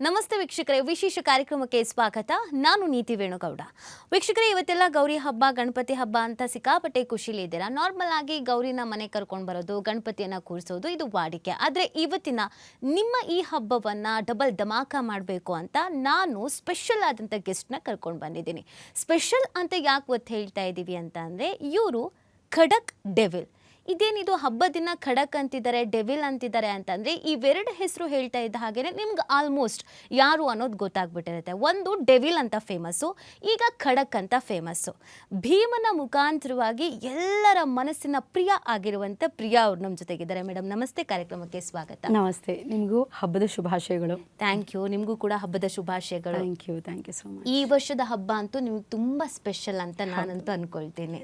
ನಮಸ್ತೆ ವೀಕ್ಷಕರೇ, ವಿಶೇಷ ಕಾರ್ಯಕ್ರಮಕ್ಕೆ ಸ್ವಾಗತ. ನಾನು ನೀತಿ ವೇಣುಗೌಡ. ವೀಕ್ಷಕರೇ, ಇವತ್ತೆಲ್ಲ ಗೌರಿ ಹಬ್ಬ, ಗಣಪತಿ ಹಬ್ಬ ಅಂತ ಸಿಕ್ಕಾಪಟ್ಟೆ ಖುಷಿಲಿ ಇದ್ದೀರಾ. ನಾರ್ಮಲ್ ಆಗಿ ಗೌರಿನ ಮನೆ ಕರ್ಕೊಂಡು ಬರೋದು, ಗಣಪತಿಯನ್ನ ಕೂರಿಸೋದು ಇದು ವಾಡಿಕೆ. ಆದರೆ ಇವತ್ತಿನ ನಿಮ್ಮ ಈ ಹಬ್ಬವನ್ನ ಡಬಲ್ ಧಮಾಕ ಮಾಡಬೇಕು ಅಂತ ನಾನು ಸ್ಪೆಷಲ್ ಆದಂಥ ಗೆಸ್ಟ್ನ ಕರ್ಕೊಂಡು ಬಂದಿದ್ದೀನಿ. ಸ್ಪೆಷಲ್ ಅಂತ ಯಾಕೆ ಒತ್ತು ಹೇಳ್ತಾ ಇದ್ದೀವಿ ಅಂತ ಅಂದರೆ, ಇವರು ಖಡಕ್ ಡೆವಿಲ್. ಇದೇನಿದು ಹಬ್ಬ ದಿನ ಖಡಕ್ ಅಂತಿದ್ದಾರೆ, ಡೆವಿಲ್ ಅಂತಿದ್ದಾರೆ ಅಂತಂದರೆ ಇವೆರಡು ಹೆಸರು ಹೇಳ್ತಾ ಇದ್ದ ಹಾಗೆ ನಿಮ್ಗೆ ಆಲ್ಮೋಸ್ಟ್ ಯಾರು ಅನ್ನೋದು ಗೊತ್ತಾಗ್ಬಿಟ್ಟಿರುತ್ತೆ. ಒಂದು ಡೆವಿಲ್ ಅಂತ ಫೇಮಸ್ಸು, ಈಗ ಖಡಕ್ ಅಂತ ಫೇಮಸ್ಸು. ಭೀಮನ ಮುಖಾಂತರವಾಗಿ ಎಲ್ಲರ ಮನಸ್ಸಿನ ಪ್ರಿಯ ಆಗಿರುವಂಥ ಪ್ರಿಯಾ ಅವ್ರು ನಮ್ಮ ಜೊತೆಗಿದ್ದಾರೆ. ಮೇಡಮ್ ನಮಸ್ತೆ, ಕಾರ್ಯಕ್ರಮಕ್ಕೆ ಸ್ವಾಗತ. ನಮಸ್ತೆ, ನಿಮಗೂ ಹಬ್ಬದ ಶುಭಾಶಯಗಳು. ಥ್ಯಾಂಕ್ ಯು, ನಿಮಗೂ ಕೂಡ ಹಬ್ಬದ ಶುಭಾಶಯಗಳು. Thank you so much. ಈ ವರ್ಷದ ಹಬ್ಬ ಅಂತೂ ನಿಮ್ಗೆ ತುಂಬ ಸ್ಪೆಷಲ್ ಅಂತ ನಾನಂತೂ ಅನ್ಕೊಳ್ತೀನಿ.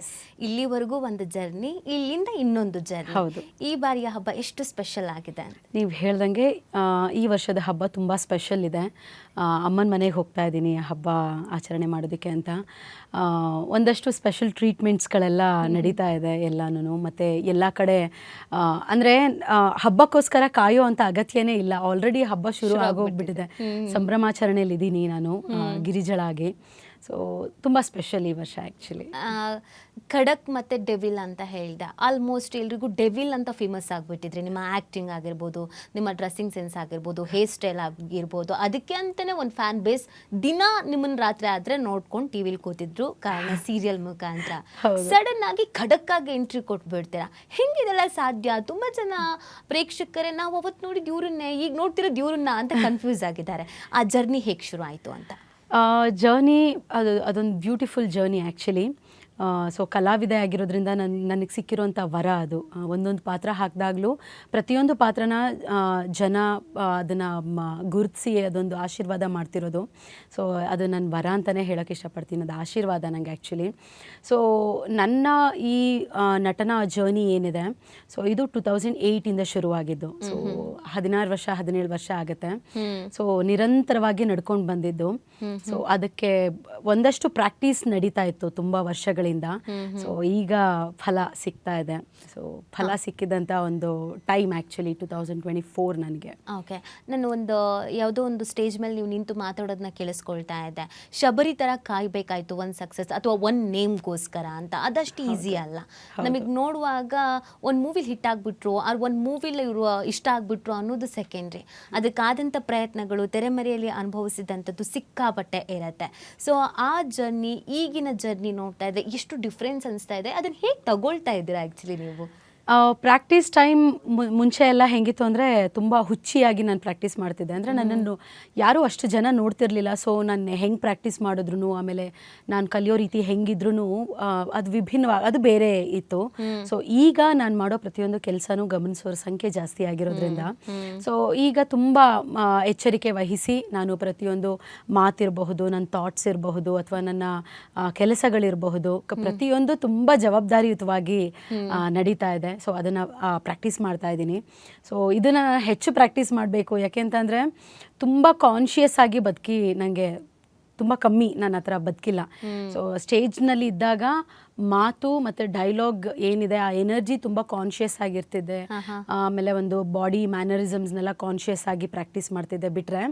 ಇಲ್ಲಿವರೆಗೂ ಒಂದು ಜರ್ನಿ, ಇಲ್ಲಿಂದ ಇನ್ನೊಂದು ಜರ್ನಿ. ಹೌದು, ಈ ಬಾರಿಯ ಹಬ್ಬ ಎಷ್ಟು ಸ್ಪೆಷಲ್ ಆಗಿದೆ? ನೀವು ಹೇಳ್ದಂಗೆ ಈ ವರ್ಷದ ಹಬ್ಬ ತುಂಬ ಸ್ಪೆಷಲ್ ಇದೆ. ಅಮ್ಮನ ಮನೆಗೆ ಹೋಗ್ತಾ ಇದ್ದೀನಿ ಹಬ್ಬ ಆಚರಣೆ ಮಾಡೋದಕ್ಕೆ ಅಂತ. ಒಂದಷ್ಟು ಸ್ಪೆಷಲ್ ಟ್ರೀಟ್ಮೆಂಟ್ಸ್ಗಳೆಲ್ಲ ನಡೀತಾ ಇದೆ ಎಲ್ಲನೂ. ಮತ್ತು ಎಲ್ಲ ಕಡೆ ಅಂದರೆ ಹಬ್ಬಕ್ಕೋಸ್ಕರ ಕಾಯೋ ಅಂತ ಅಗತ್ಯನೇ ಇಲ್ಲ, ಆಲ್ರೆಡಿ ಹಬ್ಬ ಶುರು ಆಗೋಗ್ಬಿಟ್ಟಿದೆ. ಸಂಭ್ರಮಾಚರಣೆಯಲ್ಲಿದ್ದೀನಿ ನಾನು ಗಿರಿಜಳಾಗಿ. ಸೊ ತುಂಬ ಸ್ಪೆಷಲ್ ಈ ವರ್ಷ ಆ್ಯಕ್ಚುಲಿ. ಖಡಕ್ ಮತ್ತು ಡೆವಿಲ್ ಅಂತ ಹೇಳಿದೆ. ಆಲ್ಮೋಸ್ಟ್ ಎಲ್ರಿಗೂ ಡೆವಿಲ್ ಅಂತ ಫೇಮಸ್ ಆಗಿಬಿಟ್ಟಿದ್ರಿ. ನಿಮ್ಮ ಆ್ಯಕ್ಟಿಂಗ್ ಆಗಿರ್ಬೋದು, ನಿಮ್ಮ ಡ್ರೆಸ್ಸಿಂಗ್ ಸೆನ್ಸ್ ಆಗಿರ್ಬೋದು, ಹೇರ್ ಸ್ಟೈಲ್ ಆಗಿರ್ಬೋದು, ಅದಕ್ಕೆ ಅಂತಲೇ ಒಂದು ಫ್ಯಾನ್ ಬೇಸ್ ದಿನ ನಿಮ್ಮನ್ನು ರಾತ್ರಿ ಆದರೆ ನೋಡ್ಕೊಂಡು ಟಿ ವಿಲಿ ಕೂತಿದ್ರು, ಕಾರಣ ಸೀರಿಯಲ್ ಮುಖಾಂತರ. ಸಡನ್ ಆಗಿ ಖಡಕ್ಕಾಗಿ ಎಂಟ್ರಿ ಕೊಟ್ಬಿಡ್ತೀರಾ. ಹೆಂಗಿದೆಲ್ಲ ಸಾಧ್ಯ? ತುಂಬ ಜನ ಪ್ರೇಕ್ಷಕರೇ ನಾವು ಅವತ್ತು ನೋಡಿದ ಇವ್ರನ್ನೇ ಈಗ ನೋಡ್ತಿರೋದು ಇವ್ರನ್ನ ಅಂತ ಕನ್ಫ್ಯೂಸ್ ಆಗಿದ್ದಾರೆ. ಆ ಜರ್ನಿ ಹೇಗೆ ಶುರು ಆಯಿತು ಅಂತ? ಜರ್ನಿ ಅದೊಂದು ಬ್ಯೂಟಿಫುಲ್ ಜರ್ನಿ ಆ್ಯಕ್ಚುಲಿ. ಸೊ ಕಲಾವಿದೆ ಆಗಿರೋದ್ರಿಂದ ನನಗೆ ಸಿಕ್ಕಿರೋಂಥ ವರ ಅದು. ಒಂದೊಂದು ಪಾತ್ರ ಹಾಕಿದಾಗಲೂ ಪ್ರತಿಯೊಂದು ಪಾತ್ರನ ಜನ ಅದನ್ನು ಗುರುತಿಸಿ ಅದೊಂದು ಆಶೀರ್ವಾದ ಮಾಡ್ತಿರೋದು. ಸೊ ಅದು ನನ್ನ ವರ ಅಂತಲೇ ಹೇಳೋಕ್ಕೆ ಇಷ್ಟಪಡ್ತೀನಿ, ಅದು ಆಶೀರ್ವಾದ ನನಗೆ ಆ್ಯಕ್ಚುಲಿ. ಸೊ ನನ್ನ ಈ ನಟನ ಜರ್ನಿ ಏನಿದೆ, ಸೊ ಇದು 2008 ಶುರುವಾಗಿದ್ದು. ಸೊ 16 ವರ್ಷ 17 ವರ್ಷ ಆಗುತ್ತೆ. ಸೊ ನಿರಂತರವಾಗಿ ನಡ್ಕೊಂಡು ಬಂದಿದ್ದು. ಸೊ ಅದಕ್ಕೆ ಒಂದಷ್ಟು ಪ್ರಾಕ್ಟೀಸ್ ನಡೀತಾ ಇತ್ತು ತುಂಬ ವರ್ಷಗಳಿಂದ. ಸೊ ಈಗ ಫಲ ಸಿಗ್ತಾ ಇದೆ. ಸೊ ಫಲ ಸಿಕ್ಕಿದಂಥ ಒಂದು ಟೈಮ್ ಆ್ಯಕ್ಚುಲಿ 2024 ನನಗೆ. ಓಕೆ, ನಾನು ಯಾವುದೋ ಒಂದು ಸ್ಟೇಜ್ ಮೇಲೆ ನೀವು ನಿಂತು ಮಾತಾಡೋದನ್ನ ಕೇಳಿಸ್ಕೊಳ್ತಾ ಇದ್ದೆ. ಶಬರಿ ಥರ ಕಾಯ್ಬೇಕಾಯ್ತು ಒಂದು ಸಕ್ಸಸ್ ಅಥವಾ ಒಂದು ನೇಮ್ಗೋಸ್ಕರ ಅಂತ. ಅದಷ್ಟು ಈಸಿ ಅಲ್ಲ. ನಮಗೆ ನೋಡುವಾಗ ಒಂದು ಮೂವಿಲಿ ಹಿಟ್ ಆಗಿಬಿಟ್ರು, ಅವ್ರು ಒಂದು ಮೂವಿಲಿ ಇವರು ಇಷ್ಟ ಆಗಿಬಿಟ್ರು ಅನ್ನೋದು ಸೆಕೆಂಡ್ರಿ. ಅದಕ್ಕಾದಂಥ ಪ್ರಯತ್ನಗಳು ತೆರೆಮರೆಯಲ್ಲಿ ಅನುಭವಿಸಿದಂಥದ್ದು ಸಿಕ್ಕಾಪಟ್ಟೆ ಇರುತ್ತೆ. ಸೊ ಆ ಜರ್ನಿ ಈಗಿನ ಜರ್ನಿ ನೋಡ್ತಾ ಇದ್ದರೆ ಎಷ್ಟು ಡಿಫ್ರೆನ್ಸ್ ಅನಿಸ್ತಾ ಇದೆ? ಅದನ್ನು ಹೇಗೆ ತಗೊಳ್ತಾ ಇದ್ದೀರಾ ಆ್ಯಕ್ಚುಲಿ ನೀವು? ಪ್ರಾಕ್ಟೀಸ್ ಟೈಮ್ ಮುಂಚೆ ಎಲ್ಲ ಹೆಂಗಿತ್ತು ಅಂದರೆ ತುಂಬ ಹುಚ್ಚಿಯಾಗಿ ನಾನು ಪ್ರಾಕ್ಟೀಸ್ ಮಾಡ್ತಿದ್ದೆ. ಅಂದರೆ ನನ್ನನ್ನು ಯಾರೂ ಅಷ್ಟು ಜನ ನೋಡ್ತಿರ್ಲಿಲ್ಲ. ಸೊ ನಾನು ಹೆಂಗೆ ಪ್ರಾಕ್ಟೀಸ್ ಮಾಡಿದ್ರು, ಆಮೇಲೆ ನಾನು ಕಲಿಯೋ ರೀತಿ ಹೆಂಗಿದ್ರು ಅದು ವಿಭಿನ್ನವಾಗಿ ಅದು ಬೇರೆ ಇತ್ತು. ಸೊ ಈಗ ನಾನು ಮಾಡೋ ಪ್ರತಿಯೊಂದು ಕೆಲಸನೂ ಗಮನಿಸೋರ ಸಂಖ್ಯೆ ಜಾಸ್ತಿ ಆಗಿರೋದ್ರಿಂದ ಸೊ ಈಗ ತುಂಬ ಎಚ್ಚರಿಕೆ ವಹಿಸಿ ನಾನು ಪ್ರತಿಯೊಂದು ಮಾತಿರಬಹುದು, ನನ್ನ ಥಾಟ್ಸ್ ಇರಬಹುದು, ಅಥವಾ ನನ್ನ ಕೆಲಸಗಳಿರಬಹುದು, ಪ್ರತಿಯೊಂದು ತುಂಬ ಜವಾಬ್ದಾರಿಯುತವಾಗಿ ನಡೀತಾ ಇದೆ. ಸೊ ಅದನ್ನು ಪ್ರಾಕ್ಟೀಸ್ ಮಾಡ್ತಾ ಇದ್ದೀನಿ. ಸೊ ಇದನ್ನು ಹೆಚ್ಚು ಪ್ರಾಕ್ಟೀಸ್ ಮಾಡಬೇಕು. ಯಾಕೆಂತಂದರೆ ತುಂಬ ಕಾನ್ಷಿಯಸ್ ಆಗಿ ಬದುಕಿ ನನಗೆ ತುಂಬ ಕಮ್ಮಿ, ನನ್ನ ಹತ್ರ ಬದುಕಿಲ್ಲ. ಸೊ ಸ್ಟೇಜ್ನಲ್ಲಿ ಇದ್ದಾಗ ಮಾತು ಮತ್ತು ಡೈಲಾಗ್ ಏನಿದೆ ಆ ಎನರ್ಜಿ ತುಂಬ ಕಾನ್ಷಿಯಸ್ ಆಗಿರ್ತಿದ್ದೆ. ಆಮೇಲೆ ಒಂದು ಬಾಡಿ ಮ್ಯಾನರಿಸಮ್ಸ್ನೆಲ್ಲ ಕಾನ್ಷಿಯಸ್ ಆಗಿ ಪ್ರಾಕ್ಟೀಸ್ ಮಾಡ್ತಿದ್ದೆ. ಬಿಟ್ಟರೆ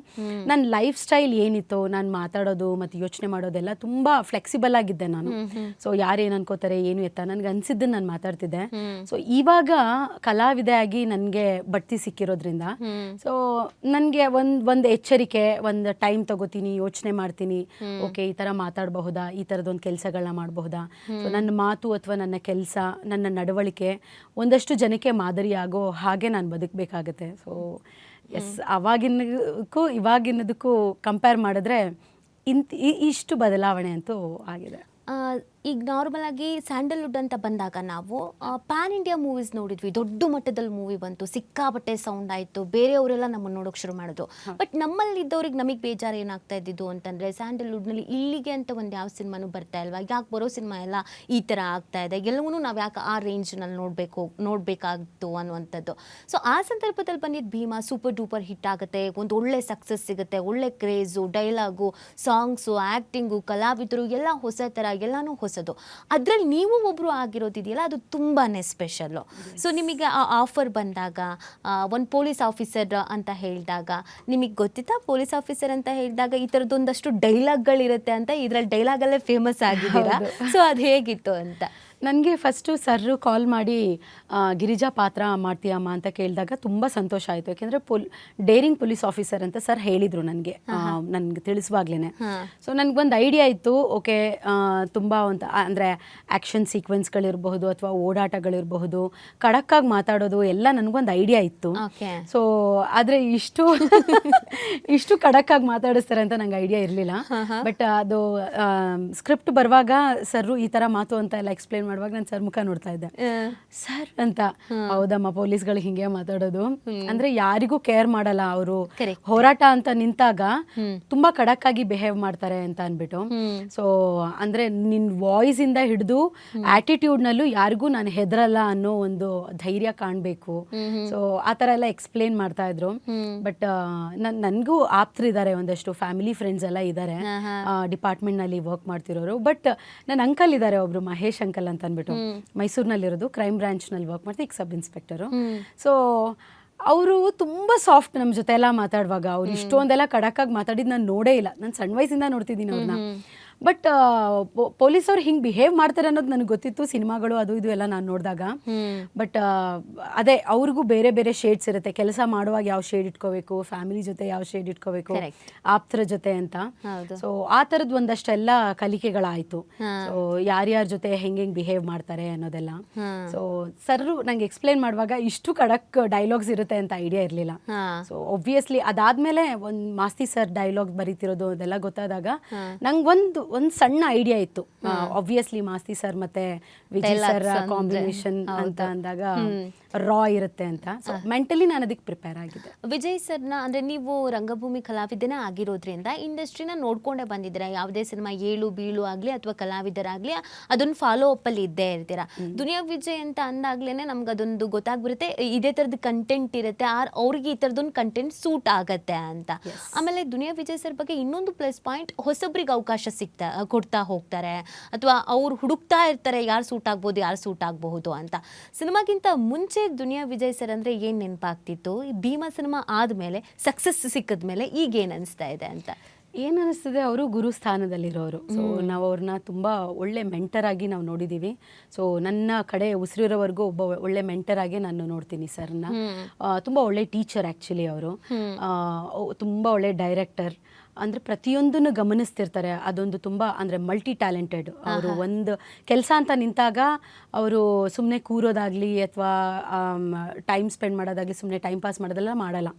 ನನ್ನ ಲೈಫ್ ಸ್ಟೈಲ್ ಏನಿತ್ತು, ನಾನು ಮಾತಾಡೋದು ಮತ್ತು ಯೋಚನೆ ಮಾಡೋದೆಲ್ಲ ತುಂಬ ಫ್ಲೆಕ್ಸಿಬಲ್ ಆಗಿದ್ದೆ ನಾನು. ಸೊ ಯಾರೇನು ಅನ್ಕೋತಾರೆ ಏನು ಎತ್ತ ನನಗೆ ಅನಿಸಿದ್ದನ್ನು ನಾನು ಮಾತಾಡ್ತಿದ್ದೆ. ಸೊ ಇವಾಗ ಕಲಾವಿದೆ ಆಗಿ ನನಗೆ ಬಡ್ತಿ ಸಿಕ್ಕಿರೋದ್ರಿಂದ ಸೊ ನನಗೆ ಒಂದು ಎಚ್ಚರಿಕೆ, ಒಂದು ಟೈಮ್ ತಗೋತೀನಿ, ಯೋಚನೆ ಮಾಡ್ತೀನಿ. ಓಕೆ, ಈ ಥರ ಮಾತಾಡಬಹುದಾ, ಈ ಥರದೊಂದು ಕೆಲಸಗಳನ್ನ ಮಾಡಬಹುದಾ, ಸೊ ನನ್ನ ಮಾತು ಅಥವಾ ನನ್ನ ಕೆಲಸ, ನನ್ನ ನಡವಳಿಕೆ ಒಂದಷ್ಟು ಜನಕ್ಕೆ ಮಾದರಿ ಆಗೋ ಹಾಗೆ ನಾನು ಬದುಕಬೇಕಾಗತ್ತೆ. ಸೊ ಅವಾಗಿನದಕ್ಕೂ ಇವಾಗಿನದಕ್ಕೂ ಕಂಪೇರ್ ಮಾಡಿದ್ರೆ ಇಷ್ಟು ಬದಲಾವಣೆ ಅಂತೂ ಆಗಿದೆ. ಈಗ ನಾರ್ಮಲ್ ಆಗಿ ಸ್ಯಾಂಡಲ್ವುಡ್ ಅಂತ ಬಂದಾಗ ನಾವು ಪ್ಯಾನ್ ಇಂಡಿಯಾ ಮೂವೀಸ್ ನೋಡಿದ್ವಿ. ದೊಡ್ಡ ಮಟ್ಟದಲ್ಲಿ ಮೂವಿ ಬಂತು, ಸಿಕ್ಕಾಪಟ್ಟೆ ಸೌಂಡ್ ಆಯಿತು, ಬೇರೆಯವರೆಲ್ಲ ನಮ್ಮನ್ನು ನೋಡೋಕೆ ಶುರು ಮಾಡಿದ್ರು. ಬಟ್ ನಮ್ಮಲ್ಲಿದ್ದವ್ರಿಗೆ ನಮಗೆ ಬೇಜಾರು ಏನಾಗ್ತಾ ಇದ್ದಿದ್ದು ಅಂತಂದರೆ, ಸ್ಯಾಂಡಲ್ವುಡ್ನಲ್ಲಿ ಇಲ್ಲಿಗೆ ಅಂತ ಒಂದು ಯಾವ ಸಿನಿಮಾನೂ ಬರ್ತಾ ಇಲ್ವಾ, ಯಾಕೆ ಬರೋ ಸಿನಿಮಾ ಎಲ್ಲ ಈ ಥರ ಆಗ್ತಾ ಇದೆ, ಎಲ್ಲವೂ ನಾವು ಯಾಕೆ ಆ ರೇಂಜ್ನಲ್ಲಿ ನೋಡಬೇಕಾಗಿತ್ತು ಅನ್ನುವಂಥದ್ದು. ಸೊ ಆ ಸಂದರ್ಭದಲ್ಲಿ ಬಂದಿದ್ದು ಭೀಮಾ ಸೂಪರ್ ಡೂಪರ್ ಹಿಟ್ ಆಗುತ್ತೆ, ಒಂದು ಒಳ್ಳೆ ಸಕ್ಸಸ್ ಸಿಗುತ್ತೆ, ಒಳ್ಳೆ ಕ್ರೇಜು, ಡೈಲಾಗು, ಸಾಂಗ್ಸು, ಆ್ಯಕ್ಟಿಂಗು, ಕಲಾವಿದರು ಎಲ್ಲ ಹೊಸ ಥರ, ಎಲ್ಲನೂ ಹೊಸ ತೋರಿಸೋದು. ಅದರಲ್ಲಿ ನೀವು ಒಬ್ಬರು ಆಗಿರೋದಿದೆಯಲ್ಲ, ಅದು ತುಂಬಾ ಸ್ಪೆಷಲ್ಲು. ಸೊ ನಿಮಗೆ ಆ ಆಫರ್ ಬಂದಾಗ ಒಂದು ಪೊಲೀಸ್ ಆಫೀಸರ್ ಅಂತ ಹೇಳಿದಾಗ ನಿಮಗೆ ಗೊತ್ತಿತ್ತಾ? ಪೊಲೀಸ್ ಆಫೀಸರ್ ಅಂತ ಹೇಳಿದಾಗ ಈ ಥರದ್ದೊಂದಷ್ಟು ಡೈಲಾಗ್ಗಳಿರುತ್ತೆ ಅಂತ, ಇದರಲ್ಲಿ ಡೈಲಾಗಲ್ಲೇ ಫೇಮಸ್ ಆಗಿದ್ದೀರಾ. ಸೊ ಅದು ಹೇಗಿತ್ತು ಅಂತ? ನನಗೆ ಫಸ್ಟು ಸರ್ರು ಕಾಲ್ ಮಾಡಿ ಗಿರಿಜಾ ಪಾತ್ರ ಮಾಡ್ತೀಯಮ್ಮ ಅಂತ ಕೇಳಿದಾಗ ತುಂಬ ಸಂತೋಷ ಆಯಿತು. ಯಾಕೆಂದರೆ ಡೇರಿಂಗ್ ಪೊಲೀಸ್ ಆಫೀಸರ್ ಅಂತ ಸರ್ ಹೇಳಿದರು ನನಗೆ, ನನಗೆ ತಿಳಿಸುವಾಗ್ಲೇ. ಸೊ ನನಗೊಂದು ಐಡಿಯಾ ಇತ್ತು, ಓಕೆ ತುಂಬ ಒಂದು ಅಂದರೆ ಆ್ಯಕ್ಷನ್ ಸೀಕ್ವೆನ್ಸ್ಗಳಿರಬಹುದು ಅಥವಾ ಓಡಾಟಗಳಿರಬಹುದು, ಖಡಕ್ಕಾಗಿ ಮಾತಾಡೋದು ಎಲ್ಲ ನನಗೊಂದು ಐಡಿಯಾ ಇತ್ತು. ಸೊ ಆದರೆ ಇಷ್ಟು ಖಡಕ್ಕಾಗಿ ಮಾತಾಡಿಸ್ತಾರೆ ಅಂತ ನಂಗೆ ಐಡಿಯಾ ಇರಲಿಲ್ಲ. ಬಟ್ ಅದು ಸ್ಕ್ರಿಪ್ಟ್ ಬರುವಾಗ ಸರ್ರು ಈ ಥರ ಮಾತು ಅಂತ ಎಲ್ಲ ಎಕ್ಸ್ಪ್ಲೇನ್ ಮಾಡುವಾಗ ನಾನು ಸರ್ ಮುಖ ನೋಡ್ತಾ ಇದ್ದೆ. ಸರ್ ಅಂತ, ಹೌದಮ್ಮ ಪೊಲೀಸ್ಗಳು ಹಿಂಗೆ ಮಾತಾಡೋದು, ಅಂದ್ರೆ ಯಾರಿಗೂ ಕೇರ್ ಮಾಡಲ್ಲ ಅವರು, ಹೋರಾಟ ಅಂತ ನಿಂತಾಗ ತುಂಬಾ ಖಡಕ್ ಆಗಿ ಬಿಹೇವ್ ಮಾಡ್ತಾರೆ ಅಂತ ಅನ್ಬಿಟ್ಟು. ಸೊ ಅಂದ್ರೆ ನಿನ್ ವಾಯ್ಸ್ ಇಂದ ಹಿಡಿದು ಆಟಿಟ್ಯೂಡ್ ನಲ್ಲೂ ಯಾರಿಗೂ ನಾನು ಹೆದರಲ್ಲ ಅನ್ನೋ ಒಂದು ಧೈರ್ಯ ಕಾಣ್ಬೇಕು. ಸೊ ಆ ತರ ಎಲ್ಲ ಎಕ್ಸ್ಪ್ಲೇನ್ ಮಾಡ್ತಾ ಇದ್ರು. ಬಟ್ ನನ್ಗೂ ಆಪ್ತರಿದ್ದಾರೆ, ಒಂದಷ್ಟು ಫ್ಯಾಮಿಲಿ ಫ್ರೆಂಡ್ಸ್ ಎಲ್ಲ ಇದ್ದಾರೆ ಡಿಪಾರ್ಟ್ಮೆಂಟ್ ನಲ್ಲಿ ವರ್ಕ್ ಮಾಡ್ತಿರೋರು. ಬಟ್ ನನ್ನ ಅಂಕಲ್ ಇದ್ದಾರೆ ಒಬ್ರು, ಮಹೇಶ್ ಅಂಕಲ್ ಅಂತ ಅಂದ್ಬಿಟ್ಟು, ಮೈಸೂರಿನಲ್ಲಿರೋದು, ಕ್ರೈಮ್ ಬ್ರಾಂಚ್ ನಲ್ಲಿ ವರ್ಕ್ ಮಾಡ್ತಾರೆ, ಈಗ ಸಬ್ ಇನ್ಸ್ಪೆಕ್ಟರು. ಸೊ ಅವರು ತುಂಬ ಸಾಫ್ಟ್ ನಮ್ಮ ಜೊತೆ ಎಲ್ಲ ಮಾತಾಡುವಾಗ. ಅವ್ರು ಇಷ್ಟೊಂದೆಲ್ಲ ಖಡಕ್ಕಾಗಿ ಮಾತಾಡಿದ್ದು ನಾನು ನೋಡೇ ಇಲ್ಲ, ನಾನು ಸಣ್ಣ ವಯಸ್ಸಿಂದ ನೋಡ್ತಿದ್ದೀನಿ ಅವ್ರನ್ನ. ಬಟ್ ಪೊಲೀಸವ್ರು ಹಿಂಗೆ ಬಿಹೇವ್ ಮಾಡ್ತಾರೆ ಅನ್ನೋದು ನನಗೆ ಗೊತ್ತಿತ್ತು, ಸಿನಿಮಾಗಳು ಅದು ಇದು ಎಲ್ಲ ನಾನು ನೋಡಿದಾಗ. ಬಟ್ ಅದೇ ಅವ್ರಿಗೂ ಬೇರೆ ಬೇರೆ ಶೇಡ್ಸ್ ಇರುತ್ತೆ, ಕೆಲಸ ಮಾಡುವಾಗ ಯಾವ ಶೇಡ್ ಇಟ್ಕೋಬೇಕು, ಫ್ಯಾಮಿಲಿ ಜೊತೆ ಯಾವ ಶೇಡ್ ಇಟ್ಕೋಬೇಕು, ಆಪ್ತರ ಜೊತೆ ಅಂತ. ಸೊ ಆ ಥರದ್ದು ಒಂದಷ್ಟೆಲ್ಲ ಕಲಿಕೆಗಳಾಯಿತು. ಸೊ ಯಾರ್ಯಾರ ಜೊತೆ ಹೆಂಗೆ ಬಿಹೇವ್ ಮಾಡ್ತಾರೆ ಅನ್ನೋದೆಲ್ಲ. ಸೊ ಸರ್ರು ನಂಗೆ ಎಕ್ಸ್ಪ್ಲೇನ್ ಮಾಡುವಾಗ ಇಷ್ಟು ಖಡಕ್ ಡೈಲಾಗ್ಸ್ ಇರುತ್ತೆ ಅಂತ ಐಡಿಯಾ ಇರಲಿಲ್ಲ. ಸೊ ಒಬ್ವಿಯಸ್ಲಿ ಅದಾದ್ಮೇಲೆ ಒಂದು ಮಾಸ್ತಿ ಸರ್ ಡೈಲಾಗ್ ಬರೀತಿರೋದು ಅದೆಲ್ಲ ಗೊತ್ತಾದಾಗ ನಂಗೆ ಒಂದು ಸಣ್ಣ ಐಡಿಯಾ ಇತ್ತು. ಆಬ್ವಿಯಸ್ಲಿ ಮಾಸ್ತಿ ಸರ್ ಮತ್ತೆ ವಿಜಯ್ ಸರ್ ಕಾಂಬಿನೇಷನ್ ಅಂತ ಅಂದಾಗ ರಾ ಇರುತ್ತೆ ಅಂತ. ಸೊ ಮೆಂಟಲಿ ನಾನು ಅದಕ್ಕೆ ಪ್ರಿಪೇರ್ ಆಗಿದ್ದೆ. ವಿಜಯ್ ಸರ್ನ ಅಂದ್ರೆ ನೀವು ರಂಗಭೂಮಿ ಕಲಾವಿದನೇ ಆಗಿರೋದ್ರಿಂದ ಇಂಡಸ್ಟ್ರಿನ ನೋಡ್ಕೊಂಡೇ ಬಂದಿದ್ದೀರಾ. ಯಾವುದೇ ಸಿನಿಮಾ ಏಳು ಬೀಳು ಆಗಲಿ ಅಥವಾ ಕಲಾವಿದರಾಗಲಿ ಅದೊಂದು ಫಾಲೋ ಅಪ್ ಅಲ್ಲಿ ಇದ್ದೇ ಇರ್ತೀರಾ. ದುನಿಯಾ ವಿಜಯ್ ಅಂತ ಅಂದಾಗ್ಲೇನೆ ನಮ್ಗೆ ಅದೊಂದು ಗೊತ್ತಾಗ್ಬಿರುತ್ತೆ, ಇದೇ ಥರದ ಕಂಟೆಂಟ್ ಇರುತ್ತೆ, ಅವ್ರಿಗೆ ಈ ಥರದೊಂದು ಕಂಟೆಂಟ್ ಸೂಟ್ ಆಗತ್ತೆ ಅಂತ. ಆಮೇಲೆ ದುನಿಯಾ ವಿಜಯ್ ಸರ್ ಬಗ್ಗೆ ಇನ್ನೊಂದು ಪ್ಲಸ್ ಪಾಯಿಂಟ್, ಹೊಸಬ್ರಿಗೆ ಅವಕಾಶ ಕೊಡ್ತಾ ಹೋಗ್ತಾರೆ, ಅಥವಾ ಅವ್ರು ಹುಡುಕ್ತಾ ಇರ್ತಾರೆ ಯಾರು ಸೂಟ್ ಆಗ್ಬೋದು ಯಾರು ಸೂಟ್ ಆಗಬಹುದು ಅಂತ. ಸಿನಿಮಾಗಿಂತ ಮುಂಚೆ ದುನಿಯಾ ವಿಜಯ್ ಸರ್ ಅಂದ್ರೆ ಏನ್ ನೆನಪಾಗ್ತಿತ್ತು? ಭೀಮಾ ಸಿನಿಮಾ ಆದ್ಮೇಲೆ ಸಕ್ಸಸ್ ಸಿಕ್ಕಿದ್ಮೇಲೆ ಈಗ ಏನ್ ಅನಿಸ್ತಾ ಇದೆ ಅಂತ? ಏನು ಅನಿಸ್ತದೆ, ಅವರು ಗುರು ಸ್ಥಾನದಲ್ಲಿರೋರು. ಸೊ ನಾವು ಅವ್ರನ್ನ ತುಂಬ ಒಳ್ಳೆ ಮೆಂಟರ್ ಆಗಿ ನಾವು ನೋಡಿದ್ದೀವಿ. ಸೊ ನನ್ನ ಕಡೆ ಉಸಿರಿರೋವರೆಗೂ ಒಬ್ಬ ಒಳ್ಳೆ ಮೆಂಟರ್ ಆಗಿ ನಾನು ನೋಡ್ತೀನಿ ಸರ್ನ. ತುಂಬ ಒಳ್ಳೆ ಟೀಚರ್ ಆ್ಯಕ್ಚುಲಿ ಅವರು, ತುಂಬ ಒಳ್ಳೆ ಡೈರೆಕ್ಟರ್. ಅಂದರೆ ಪ್ರತಿಯೊಂದನ್ನು ಗಮನಿಸ್ತಿರ್ತಾರೆ. ಅದೊಂದು ತುಂಬ ಅಂದರೆ ಮಲ್ಟಿ ಟ್ಯಾಲೆಂಟೆಡ್ ಅವರು. ಒಂದು ಕೆಲಸ ಅಂತ ನಿಂತಾಗ ಅವರು ಸುಮ್ಮನೆ ಕೂರೋದಾಗಲಿ ಅಥವಾ ಟೈಮ್ ಸ್ಪೆಂಡ್ ಮಾಡೋದಾಗಲಿ, ಸುಮ್ಮನೆ ಟೈಮ್ ಪಾಸ್ ಮಾಡೋದೆಲ್ಲ ಮಾಡಲ್ಲ.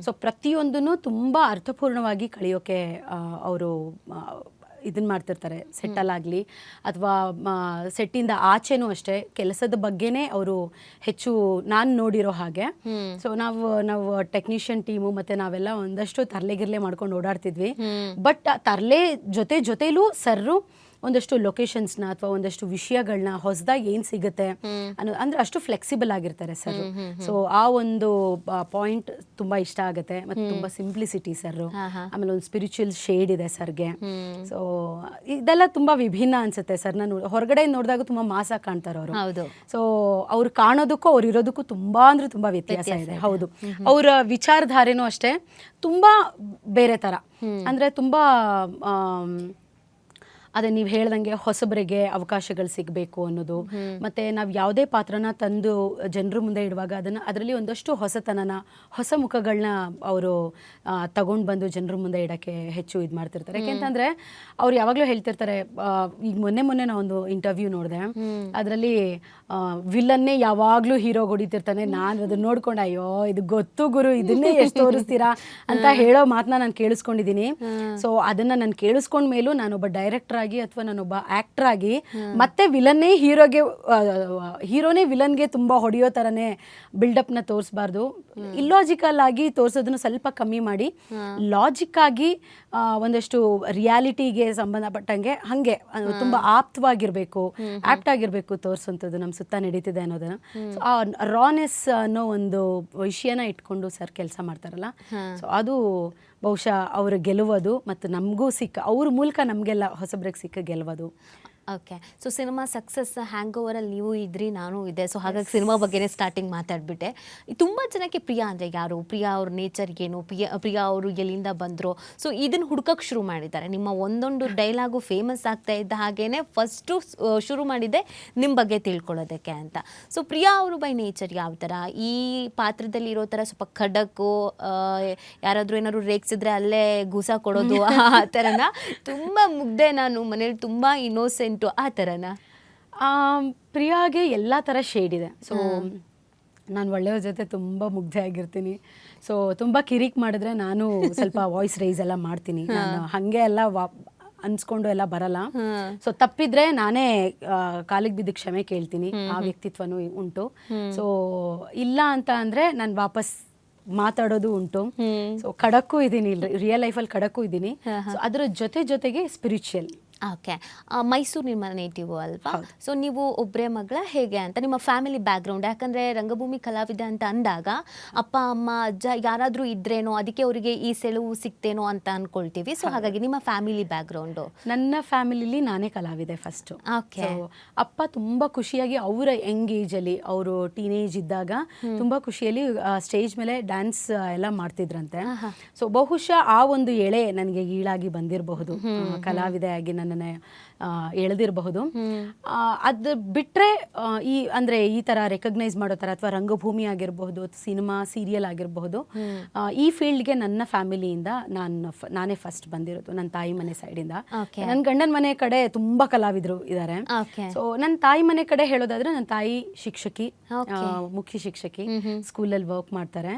ಸೊ ಪ್ರತಿಯೊಂದನ್ನು ತುಂಬ ಅರ್ಥಪೂರ್ಣವಾಗಿ ಕಳೆಯೋಕೆ ಅವರು ಇದನ್ನ ಮಾಡ್ತಿರ್ತಾರೆ. ಸೆಟ್ಟಲ್ಲಾಗಲಿ ಅಥವಾ ಸೆಟ್ಟಿಂದ ಆಚೆನೂ ಅಷ್ಟೇ ಕೆಲಸದ ಬಗ್ಗೆನೇ ಅವರು ಹೆಚ್ಚು ನಾನು ನೋಡಿರೋ ಹಾಗೆ. ಸೊ ನಾವು ಟೆಕ್ನಿಷಿಯನ್ ಟೀಮು ಮತ್ತು ನಾವೆಲ್ಲ ಒಂದಷ್ಟು ತರ್ಲೆಗಿರ್ಲೆ ಮಾಡ್ಕೊಂಡು ಓಡಾಡ್ತಿದ್ವಿ. ಬಟ್ ತರ್ಲೆ ಜೊತೆಲೂ ಸರ್ರು ಒಂದಷ್ಟು ಲೊಕೇಶನ್ಸ್ನ ಅಥವಾ ಒಂದಷ್ಟು ವಿಷಯಗಳನ್ನ ಹೊಸದಾಗಿ ಏನು ಸಿಗುತ್ತೆ ಅಂದ್ರೆ ಅಷ್ಟು ಫ್ಲೆಕ್ಸಿಬಲ್ ಆಗಿರ್ತಾರೆ ಸರ್. ಸೊ ಆ ಒಂದು ಪಾಯಿಂಟ್ ತುಂಬಾ ಇಷ್ಟ ಆಗುತ್ತೆ. ಮತ್ತು ತುಂಬಾ ಸಿಂಪ್ಲಿಸಿಟಿ ಸರ್. ಆಮೇಲೆ ಒಂದು ಸ್ಪಿರಿಚುವಲ್ ಶೇಡ್ ಇದೆ ಸರ್ಗೆ. ಸೊ ಇದೆಲ್ಲ ತುಂಬಾ ವಿಭಿನ್ನ ಅನ್ಸುತ್ತೆ ಸರ್. ನಾನು ಹೊರಗಡೆ ನೋಡಿದಾಗ ತುಂಬಾ ಮಾಸಾಗಿ ಕಾಣ್ತಾರೆ ಅವರು. ಸೊ ಅವ್ರು ಕಾಣೋದಕ್ಕೂ ಅವ್ರು ಇರೋದಕ್ಕೂ ತುಂಬಾ ಅಂದ್ರೆ ತುಂಬಾ ವ್ಯತ್ಯಾಸ ಇದೆ. ಹೌದು, ಅವರ ವಿಚಾರಧಾರೆನೂ ಅಷ್ಟೇ ತುಂಬಾ ಬೇರೆ ತರ. ಅಂದ್ರೆ ತುಂಬಾ ಅದೇ ನೀವು ಹೇಳ್ದಂಗೆ ಹೊಸಬರಿಗೆ ಅವಕಾಶಗಳು ಸಿಗಬೇಕು ಅನ್ನೋದು, ಮತ್ತು ನಾವು ಯಾವುದೇ ಪಾತ್ರನ ತಂದು ಜನರ ಮುಂದೆ ಇಡುವಾಗ ಅದರಲ್ಲಿ ಒಂದಷ್ಟು ಹೊಸತನನ, ಹೊಸ ಮುಖಗಳನ್ನ ಅವರು ತಗೊಂಡು ಬಂದು ಜನರ ಮುಂದೆ ಇಡೋಕ್ಕೆ ಹೆಚ್ಚು ಇದು ಮಾಡ್ತಿರ್ತಾರೆ. ಯಾಕೆಂತಂದರೆ ಅವ್ರು ಯಾವಾಗಲೂ ಹೇಳ್ತಿರ್ತಾರೆ, ಈಗ ಮೊನ್ನೆ ನಾನು ಒಂದು ಇಂಟರ್ವ್ಯೂ ನೋಡಿದೆ, ಅದರಲ್ಲಿ ವಿಲನ್ನೇ ಯಾವಾಗಲೂ ಹೀರೋಗೆ ಹೊಡಿತಿರ್ತಾನೆ. ನಾನು ಅದನ್ನ ನೋಡ್ಕೊಂಡು ಅಯ್ಯೋ ಇದು ಗೊತ್ತು ಗುರು, ಇದನ್ನೇ ಎಷ್ಟು ತೋರಿಸ್ತೀರಾ ಅಂತ ಹೇಳೋ ಮಾತನ್ನ ನಾನು ಕೇಳಿಸ್ಕೊಂಡಿದ್ದೀನಿ. ಸೊ ಅದನ್ನು ನಾನು ಕೇಳಿಸ್ಕೊಂಡ ಮೇಲೂ ನಾನೊಬ್ಬ ಡೈರೆಕ್ಟರ್ ಅಥವಾ ನಾನೊಬ್ಬ ಆಕ್ಟರ್ ಆಗಿ ಮತ್ತೆ ಹೀರೋನೇ ವಿಲನ್ಗೆ ತುಂಬಾ ಹೊಡೆಯೋ ತರನೇ ಬಿಲ್ಡಪ್ ನ ತೋರಿಸಬಾರ್ದು. ಇಲ್ಲಾಜಿಕಲ್ ಆಗಿ ತೋರಿಸೋದನ್ನು ಸ್ವಲ್ಪ ಕಮ್ಮಿ ಮಾಡಿ ಲಾಜಿಕ್ ಆಗಿ ಒಂದಷ್ಟು ರಿಯಾಲಿಟಿಗೆ ಸಂಬಂಧಪಟ್ಟಂಗೆ ಹಂಗೆ ತುಂಬಾ ಆಪ್ತವಾಗಿರ್ಬೇಕು, ಆಪ್ಟ್ ಆಗಿರ್ಬೇಕು ತೋರಿಸುವಂಥದ್ದು ನಮ್ಮ ಸುತ್ತ ನಡೀತಿದೆ ಅನ್ನೋದನ್ನ. ಆ ರಾನೆಸ್ ಅನ್ನೋ ಒಂದು ವಿಷಯನ ಇಟ್ಕೊಂಡು ಸರ್ ಕೆಲಸ ಮಾಡ್ತಾರಲ್ಲ, ಸೊ ಅದು ಬಹುಶಃ ಅವ್ರ ಗೆಲುವುದು ಮತ್ತು ನಮಗೂ ಅವ್ರ ಮೂಲಕ ನಮಗೆಲ್ಲ ಹೊಸಬ್ರಿಗೆ ಸಿಕ್ಕ ಗೆಲುವುದು. ಓಕೆ. ಸೊ ಸಿನಿಮಾ ಸಕ್ಸಸ್ ಹ್ಯಾಂಗ್ ಓವರಲ್ಲಿ ನೀವು ಇದ್ರಿ, ನಾನು ಇದೆ. ಸೊ ಹಾಗಾಗಿ ಸಿನಿಮಾ ಬಗ್ಗೆನೇ ಸ್ಟಾರ್ಟಿಂಗ್ ಮಾತಾಡ್ಬಿಟ್ಟೆ. ತುಂಬ ಜನಕ್ಕೆ ಪ್ರಿಯಾ ಅಂದರೆ ಯಾರು, ಪ್ರಿಯಾ ಅವ್ರ ನೇಚರ್ ಏನು, ಪ್ರಿಯಾ ಅವರು ಎಲ್ಲಿಂದ ಬಂದರು, ಸೊ ಇದನ್ನು ಹುಡ್ಕಕ್ಕೆ ಶುರು ಮಾಡಿದ್ದಾರೆ. ನಿಮ್ಮ ಒಂದೊಂದು ಡೈಲಾಗು ಫೇಮಸ್ ಆಗ್ತಾ ಇದ್ದ ಹಾಗೇನೆ ಫಸ್ಟು ಶುರು ಮಾಡಿದ್ದೆ ನಿಮ್ಮ ಬಗ್ಗೆ ತಿಳ್ಕೊಳ್ಳೋದಕ್ಕೆ ಅಂತ. ಸೊ ಪ್ರಿಯಾ ಅವರು ಬೈ ನೇಚರ್ ಯಾವ ಥರ, ಈ ಪಾತ್ರದಲ್ಲಿ ಇರೋ ಥರ ಸ್ವಲ್ಪ ಖಡಕ್ಕು, ಯಾರಾದರೂ ಏನಾದ್ರು ರೇಗಿಸಿದ್ರೆ ಅಲ್ಲೇ ಗೂಸ ಕೊಡೋದು ಆ ಥರನ, ತುಂಬ ಮುಗ್ದೆ ನಾನು ಮನೇಲಿ ತುಂಬ ಇನ್ನೋಸೆಂಟು ಆ ಥರನ? ಪ್ರಿಯಾಗೆ ಎಲ್ಲ ಥರ ಶೇಡ್ ಇದೆ. ಸೊ ನಾನು ಒಳ್ಳೆಯವ್ರ ಜೊತೆ ತುಂಬ ಮುಗ್ಧೆ ಆಗಿರ್ತೀನಿ. ಸೊ ತುಂಬ ಕಿರಿಕ್ ಮಾಡಿದ್ರೆ ನಾನು ಸ್ವಲ್ಪ ವಾಯ್ಸ್ ರೈಸ್ ಎಲ್ಲ ಮಾಡ್ತೀನಿ. ನಾನು ಹಾಗೆ ಎಲ್ಲ ಅನ್ಸ್ಕೊಂಡು ಎಲ್ಲ ಬರಲ್ಲ. ಸೊ ತಪ್ಪಿದ್ರೆ ನಾನೇ ಕಾಲಿಗೆ ಬಿದ್ದು ಕ್ಷಮೆ ಕೇಳ್ತೀನಿ. ಆ ವ್ಯಕ್ತಿತ್ವನೂ ಉಂಟು. ಸೊ ಇಲ್ಲ ಅಂತ ಅಂದರೆ ನಾನು ವಾಪಸ್ ಮಾತಾಡೋದು ಉಂಟು. ಸೊ ಖಡಕ್ಕೂ ಇದ್ದೀನಿ, ರಿಯಲ್ ಲೈಫಲ್ಲಿ ಖಡಕ್ಕೂ ಇದ್ದೀನಿ. ಸೊ ಅದರ ಜೊತೆಗೆ ಸ್ಪಿರಿಚುವಲ್. ಓಕೆ. ಮೈಸೂರು ನಿಮ್ಮ ನೇಟಿವ್ ಅಲ್ವಾ? ಸೊ ನೀವು ಒಬ್ಬರೇ ಮಗಳ ಹೇಗೆ ಅಂತ ನಿಮ್ಮ ಫ್ಯಾಮಿಲಿ ಬ್ಯಾಕ್ಗ್ರೌಂಡ್, ಯಾಕಂದರೆ ರಂಗಭೂಮಿ ಕಲಾವಿದ ಅಂತ ಅಂದಾಗ ಅಪ್ಪ ಅಮ್ಮ ಅಜ್ಜ ಯಾರಾದರೂ ಇದ್ರೇನೋ ಅದಕ್ಕೆ ಅವರಿಗೆ ಈ ಸೆಳವು ಸಿಕ್ತೇನೋ ಅಂತ ಅಂದ್ಕೊಳ್ತೀವಿ. ಸೊ ಹಾಗಾಗಿ ನಿಮ್ಮ ಫ್ಯಾಮಿಲಿ ಬ್ಯಾಕ್ಗ್ರೌಂಡು? ನನ್ನ ಫ್ಯಾಮಿಲಿಲಿ ನಾನೇ ಕಲಾವಿದೆ ಫಸ್ಟು. ಓಕೆ. ಅಪ್ಪ ತುಂಬ ಖುಷಿಯಾಗಿ ಅವರ ಯಂಗ್ ಏಜಲ್ಲಿ, ಅವರು ಟೀನೇಜ್ ಇದ್ದಾಗ ತುಂಬ ಖುಷಿಯಲ್ಲಿ ಸ್ಟೇಜ್ ಮೇಲೆ ಡ್ಯಾನ್ಸ್ ಎಲ್ಲ ಮಾಡ್ತಿದ್ರಂತೆ. ಸೊ ಬಹುಶಃ ಆ ಒಂದು ಎಳೆ ನನಗೆ ಗೀಳಾಗಿ ಬಂದಿರಬಹುದು, ಕಲಾವಿದೆ ಆಗಿ ನನ್ನನ್ನು ಎಳೆದಿರಬಹುದು. ಅದು ಬಿಟ್ಟರೆ ಈ ಥರ ರೆಕಗ್ನೈಸ್ ಮಾಡೋ ಥರ ಅಥವಾ ರಂಗಭೂಮಿ ಆಗಿರಬಹುದು, ಸಿನಿಮಾ ಸೀರಿಯಲ್ ಆಗಿರಬಹುದು, ಈ ಫೀಲ್ಡ್ಗೆ ನನ್ನ ಫ್ಯಾಮಿಲಿಯಿಂದ ನಾನೇ ಫಸ್ಟ್ ಬಂದಿರೋದು, ನನ್ನ ತಾಯಿ ಮನೆ ಸೈಡಿಂದ. ನನ್ನ ಗಂಡನ ಮನೆ ಕಡೆ ತುಂಬ ಕಲಾವಿದರು ಇದ್ದಾರೆ. ಸೊ ನನ್ನ ತಾಯಿ ಮನೆ ಕಡೆ ಹೇಳೋದಾದ್ರೆ ನನ್ನ ತಾಯಿ ಶಿಕ್ಷಕಿ, ಮುಖ್ಯ ಶಿಕ್ಷಕಿ, ಸ್ಕೂಲಲ್ಲಿ ವರ್ಕ್ ಮಾಡ್ತಾರೆ.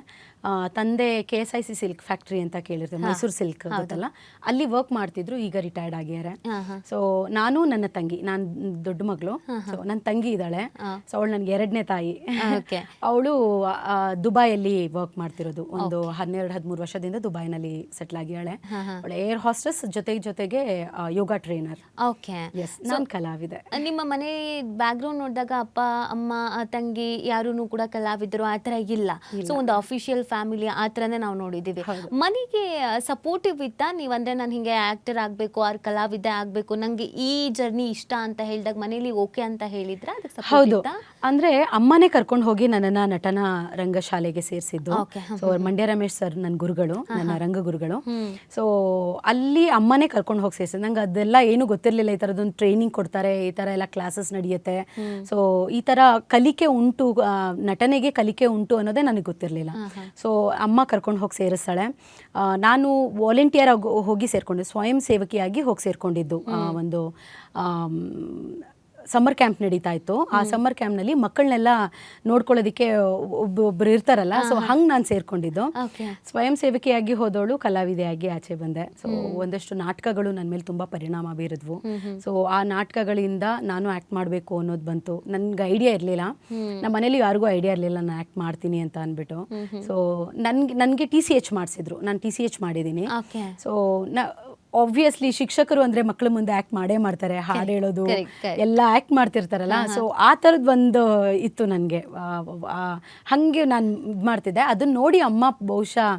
ತಂದೆ KSIC ಸಿಲ್ಕ್ ಫ್ಯಾಕ್ಟ್ರಿ ಅಂತ ಕೇಳಿರ್ತಾರೆ, ಮೈಸೂರು ಸಿಲ್ಕ್ ಗೊತ್ತಲ್ಲ, ಅಲ್ಲಿ ವರ್ಕ್ ಮಾಡ್ತಿದ್ರು. ಈಗ ರಿಟೈರ್ಡ್ ಆಗಿದ್ದಾರೆ. ಸೊ ನಾನು ನನ್ನ ತಂಗಿ, ನಾನು ದೊಡ್ಡ ಮಗಳು, ಸೊ ನನ್ನ ತಂಗಿ ಇದ್ದಾಳೆ. ಸೊ ಅವಳು ನನಗೆ ಎರಡನೇ ತಾಯಿ. ಅವಳು ದುಬೈಯಲ್ಲಿ ವರ್ಕ್ ಮಾಡ್ತಿರೋದು, ಒಂದು 12-13 ವರ್ಷದಿಂದ ದುಬೈನಲ್ಲಿ ಸೆಟ್ಲ್ ಆಗಿದ್ದಾಳೆ. ಅವಳು ಏರ್ ಹಾಸ್ಟೆಸ್ ಜೊತೆಗೆ ಯೋಗ ಟ್ರೈನರ್. ಓಕೆ. ನಾನು ಕಲಾವಿದೆ. ನಿಮ್ಮ ಮನೆ ಬ್ಯಾಕ್ಗ್ರೌಂಡ್ ನೋಡಿದಾಗ ಅಪ್ಪ ಅಮ್ಮ ತಂಗಿ ಯಾರೂ ಕೂಡ ಕಲಾವಿದರು ಆ ಥರ ಇಲ್ಲ. ಸೊ ಒಂದು ಅಫಿಷಿಯಲ್ ಫ್ಯಾಮಿಲಿ ಆ ಥರನೇ ನಾವು ನೋಡಿದ್ದೀವಿ. ಮನೆಗೆ ಸಪೋರ್ಟಿವ್ ಇತ್ತಾ ನೀವು? ಅಂದರೆ ನಾನು ಹಿಂಗೆ ಆ್ಯಕ್ಟರ್ ಆಗಬೇಕು ಆರ್ ಕಲಾವಿದೆ ಆಗಬೇಕು, ನನಗೆ ಈ ಜರ್ನಿ ಇಷ್ಟ ಅಂತ ಹೇಳಿದಾಗ ಮನೇಲಿ ಓಕೆ ಅಂತ ಹೇಳಿದ್ರೆ? ಹೌದು, ಅಂದರೆ ಅಮ್ಮನೇ ಕರ್ಕೊಂಡು ಹೋಗಿ ನನ್ನನ್ನು ನಟನಾ ರಂಗಶಾಲೆಗೆ ಸೇರಿಸಿದ್ದು. ಸೊ ಮಂಡ್ಯ ರಮೇಶ್ ಸರ್ ನನ್ನ ಗುರುಗಳು, ನನ್ನ ರಂಗ ಗುರುಗಳು. ಸೊ ಅಲ್ಲಿ ಅಮ್ಮನೇ ಕರ್ಕೊಂಡು ಹೋಗಿ ಸೇರಿಸಿದ್ದು. ನಂಗೆ ಅದೆಲ್ಲ ಏನು ಗೊತ್ತಿರಲಿಲ್ಲ. ಈ ಥರದೊಂದು ಟ್ರೈನಿಂಗ್ ಕೊಡ್ತಾರೆ, ಈ ಥರ ಎಲ್ಲ ಕ್ಲಾಸಸ್ ನಡೆಯುತ್ತೆ, ಸೊ ಈ ಥರ ಕಲಿಕೆ ಉಂಟು, ನಟನೆಗೆ ಕಲಿಕೆ ಉಂಟು ಅನ್ನೋದೇ ನನಗೆ ಗೊತ್ತಿರಲಿಲ್ಲ. ಸೊ ಅಮ್ಮ ಕರ್ಕೊಂಡು ಹೋಗಿ ಸೇರಿಸ್ತಾಳೆ. ನಾನು ವಾಲಂಟಿಯರ್ ಹೋಗಿ ಸೇರಿಕೊಂಡೆ, ಸ್ವಯಂ ಸೇವಕಿಯಾಗಿ ಹೋಗಿ ಸೇರಿಕೊಂಡಿದ್ದು. ಒಂದು ಸಮ್ಮರ್ ಕ್ಯಾಂಪ್ ನಡೀತಾ ಇತ್ತು. ಆ ಸಮ್ಮರ್ ಕ್ಯಾಂಪ್ನಲ್ಲಿ ಮಕ್ಕಳನ್ನೆಲ್ಲ ನೋಡ್ಕೊಳ್ಳೋದಕ್ಕೆ ಒಬ್ಬರು ಇರ್ತಾರಲ್ಲ, ಸೊ ಹಂಗೆ ನಾನು ಸೇರ್ಕೊಂಡಿದ್ದು. ಸ್ವಯಂ ಸೇವಕಿಯಾಗಿ ಹೋದವಳು ಕಲಾವಿದೆಯಾಗಿ ಆಚೆ ಬಂದೆ. ಸೊ ಒಂದಷ್ಟು ನಾಟಕಗಳು ನನ್ನ ಮೇಲೆ ತುಂಬ ಪರಿಣಾಮ ಬೀರಿದ್ವು. ಸೊ ಆ ನಾಟಕಗಳಿಂದ ನಾನು ಆ್ಯಕ್ಟ್ ಮಾಡಬೇಕು ಅನ್ನೋದು ಬಂತು. ನನಗೆ ಐಡಿಯಾ ಇರಲಿಲ್ಲ, ನಮ್ಮ ಮನೇಲಿ ಯಾರಿಗೂ ಐಡಿಯಾ ಇರಲಿಲ್ಲ ನಾನು ಆ್ಯಕ್ಟ್ ಮಾಡ್ತೀನಿ ಅಂತ ಅಂದ್ಬಿಟ್ಟು. ಸೊ ನನಗೆ TCH ಮಾಡಿಸಿದ್ರು, ನಾನು TCH ಮಾಡಿದ್ದೀನಿ. ಸೊ ಆಬ್ವಿಯಸ್ಲಿ ಶಿಕ್ಷಕರು ಅಂದರೆ ಮಕ್ಕಳ ಮುಂದೆ ಆ್ಯಕ್ಟ್ ಮಾಡೇ ಮಾಡ್ತಾರೆ, ಹಾಡು ಹೇಳೋದು ಎಲ್ಲ ಆ್ಯಕ್ಟ್ ಮಾಡ್ತಿರ್ತಾರಲ್ಲ. ಸೊ ಆ ಥರದ್ದು ಒಂದು ಇತ್ತು ನನಗೆ, ಹಾಗೆ ನಾನು ಇದು ಮಾಡ್ತಿದ್ದೆ. ಅದನ್ನು ನೋಡಿ ಅಮ್ಮ ಬಹುಶಃ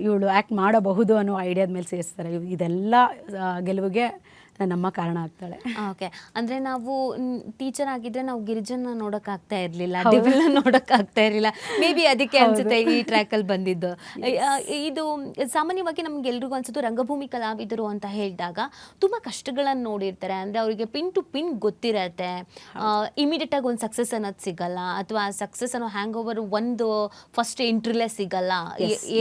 ಇವಳು ಆ್ಯಕ್ಟ್ ಮಾಡಬಹುದು ಅನ್ನೋ ಐಡಿಯಾದ ಮೇಲೆ ಸೇರಿಸ್ತಾರೆ. ಇದೆಲ್ಲ ಗೆಲುವಿಗೆ ನನ್ನಮ್ಮ ಕಾರಣ ಆಗ್ತಾಳೆ. ಓಕೆ. ಅಂದರೆ ನಾವು ಟೀಚರ್ ಆಗಿದ್ರೆ ನಾವು ಗಿರಿಜನ ನೋಡೋಕ್ಕಾಗ್ತಾ ಇರಲಿಲ್ಲ, ಡಿವಿಲ್ನ ನೋಡೋಕ್ಕಾಗ್ತಾ ಇರಲಿಲ್ಲ. ಮೇ ಬಿ ಅದಕ್ಕೆ ಅನಿಸುತ್ತೆ ಈ ಟ್ರ್ಯಾಕಲ್ಲಿ ಬಂದಿದ್ದು. ಇದು ಸಾಮಾನ್ಯವಾಗಿ ನಮ್ಗೆಲ್ರಿಗೂ ಅನ್ಸೋದು ರಂಗಭೂಮಿ ಕಲಾವಿದರು ಅಂತ ಹೇಳಿದಾಗ ತುಂಬ ಕಷ್ಟಗಳನ್ನು ನೋಡಿರ್ತಾರೆ. ಅಂದರೆ ಅವರಿಗೆ ಪಿನ್ ಟು ಪಿನ್ ಗೊತ್ತಿರತ್ತೆ, ಇಮಿಡಿಯೇಟಾಗಿ ಒಂದು ಸಕ್ಸಸ್ ಅನ್ನೋದು ಸಿಗಲ್ಲ, ಅಥವಾ ಸಕ್ಸಸ್ ಅನ್ನೋ ಹ್ಯಾಂಗ್ ಓವರ್ ಒಂದು ಫಸ್ಟ್ ಎಂಟ್ರಿಲೇ ಸಿಗಲ್ಲ,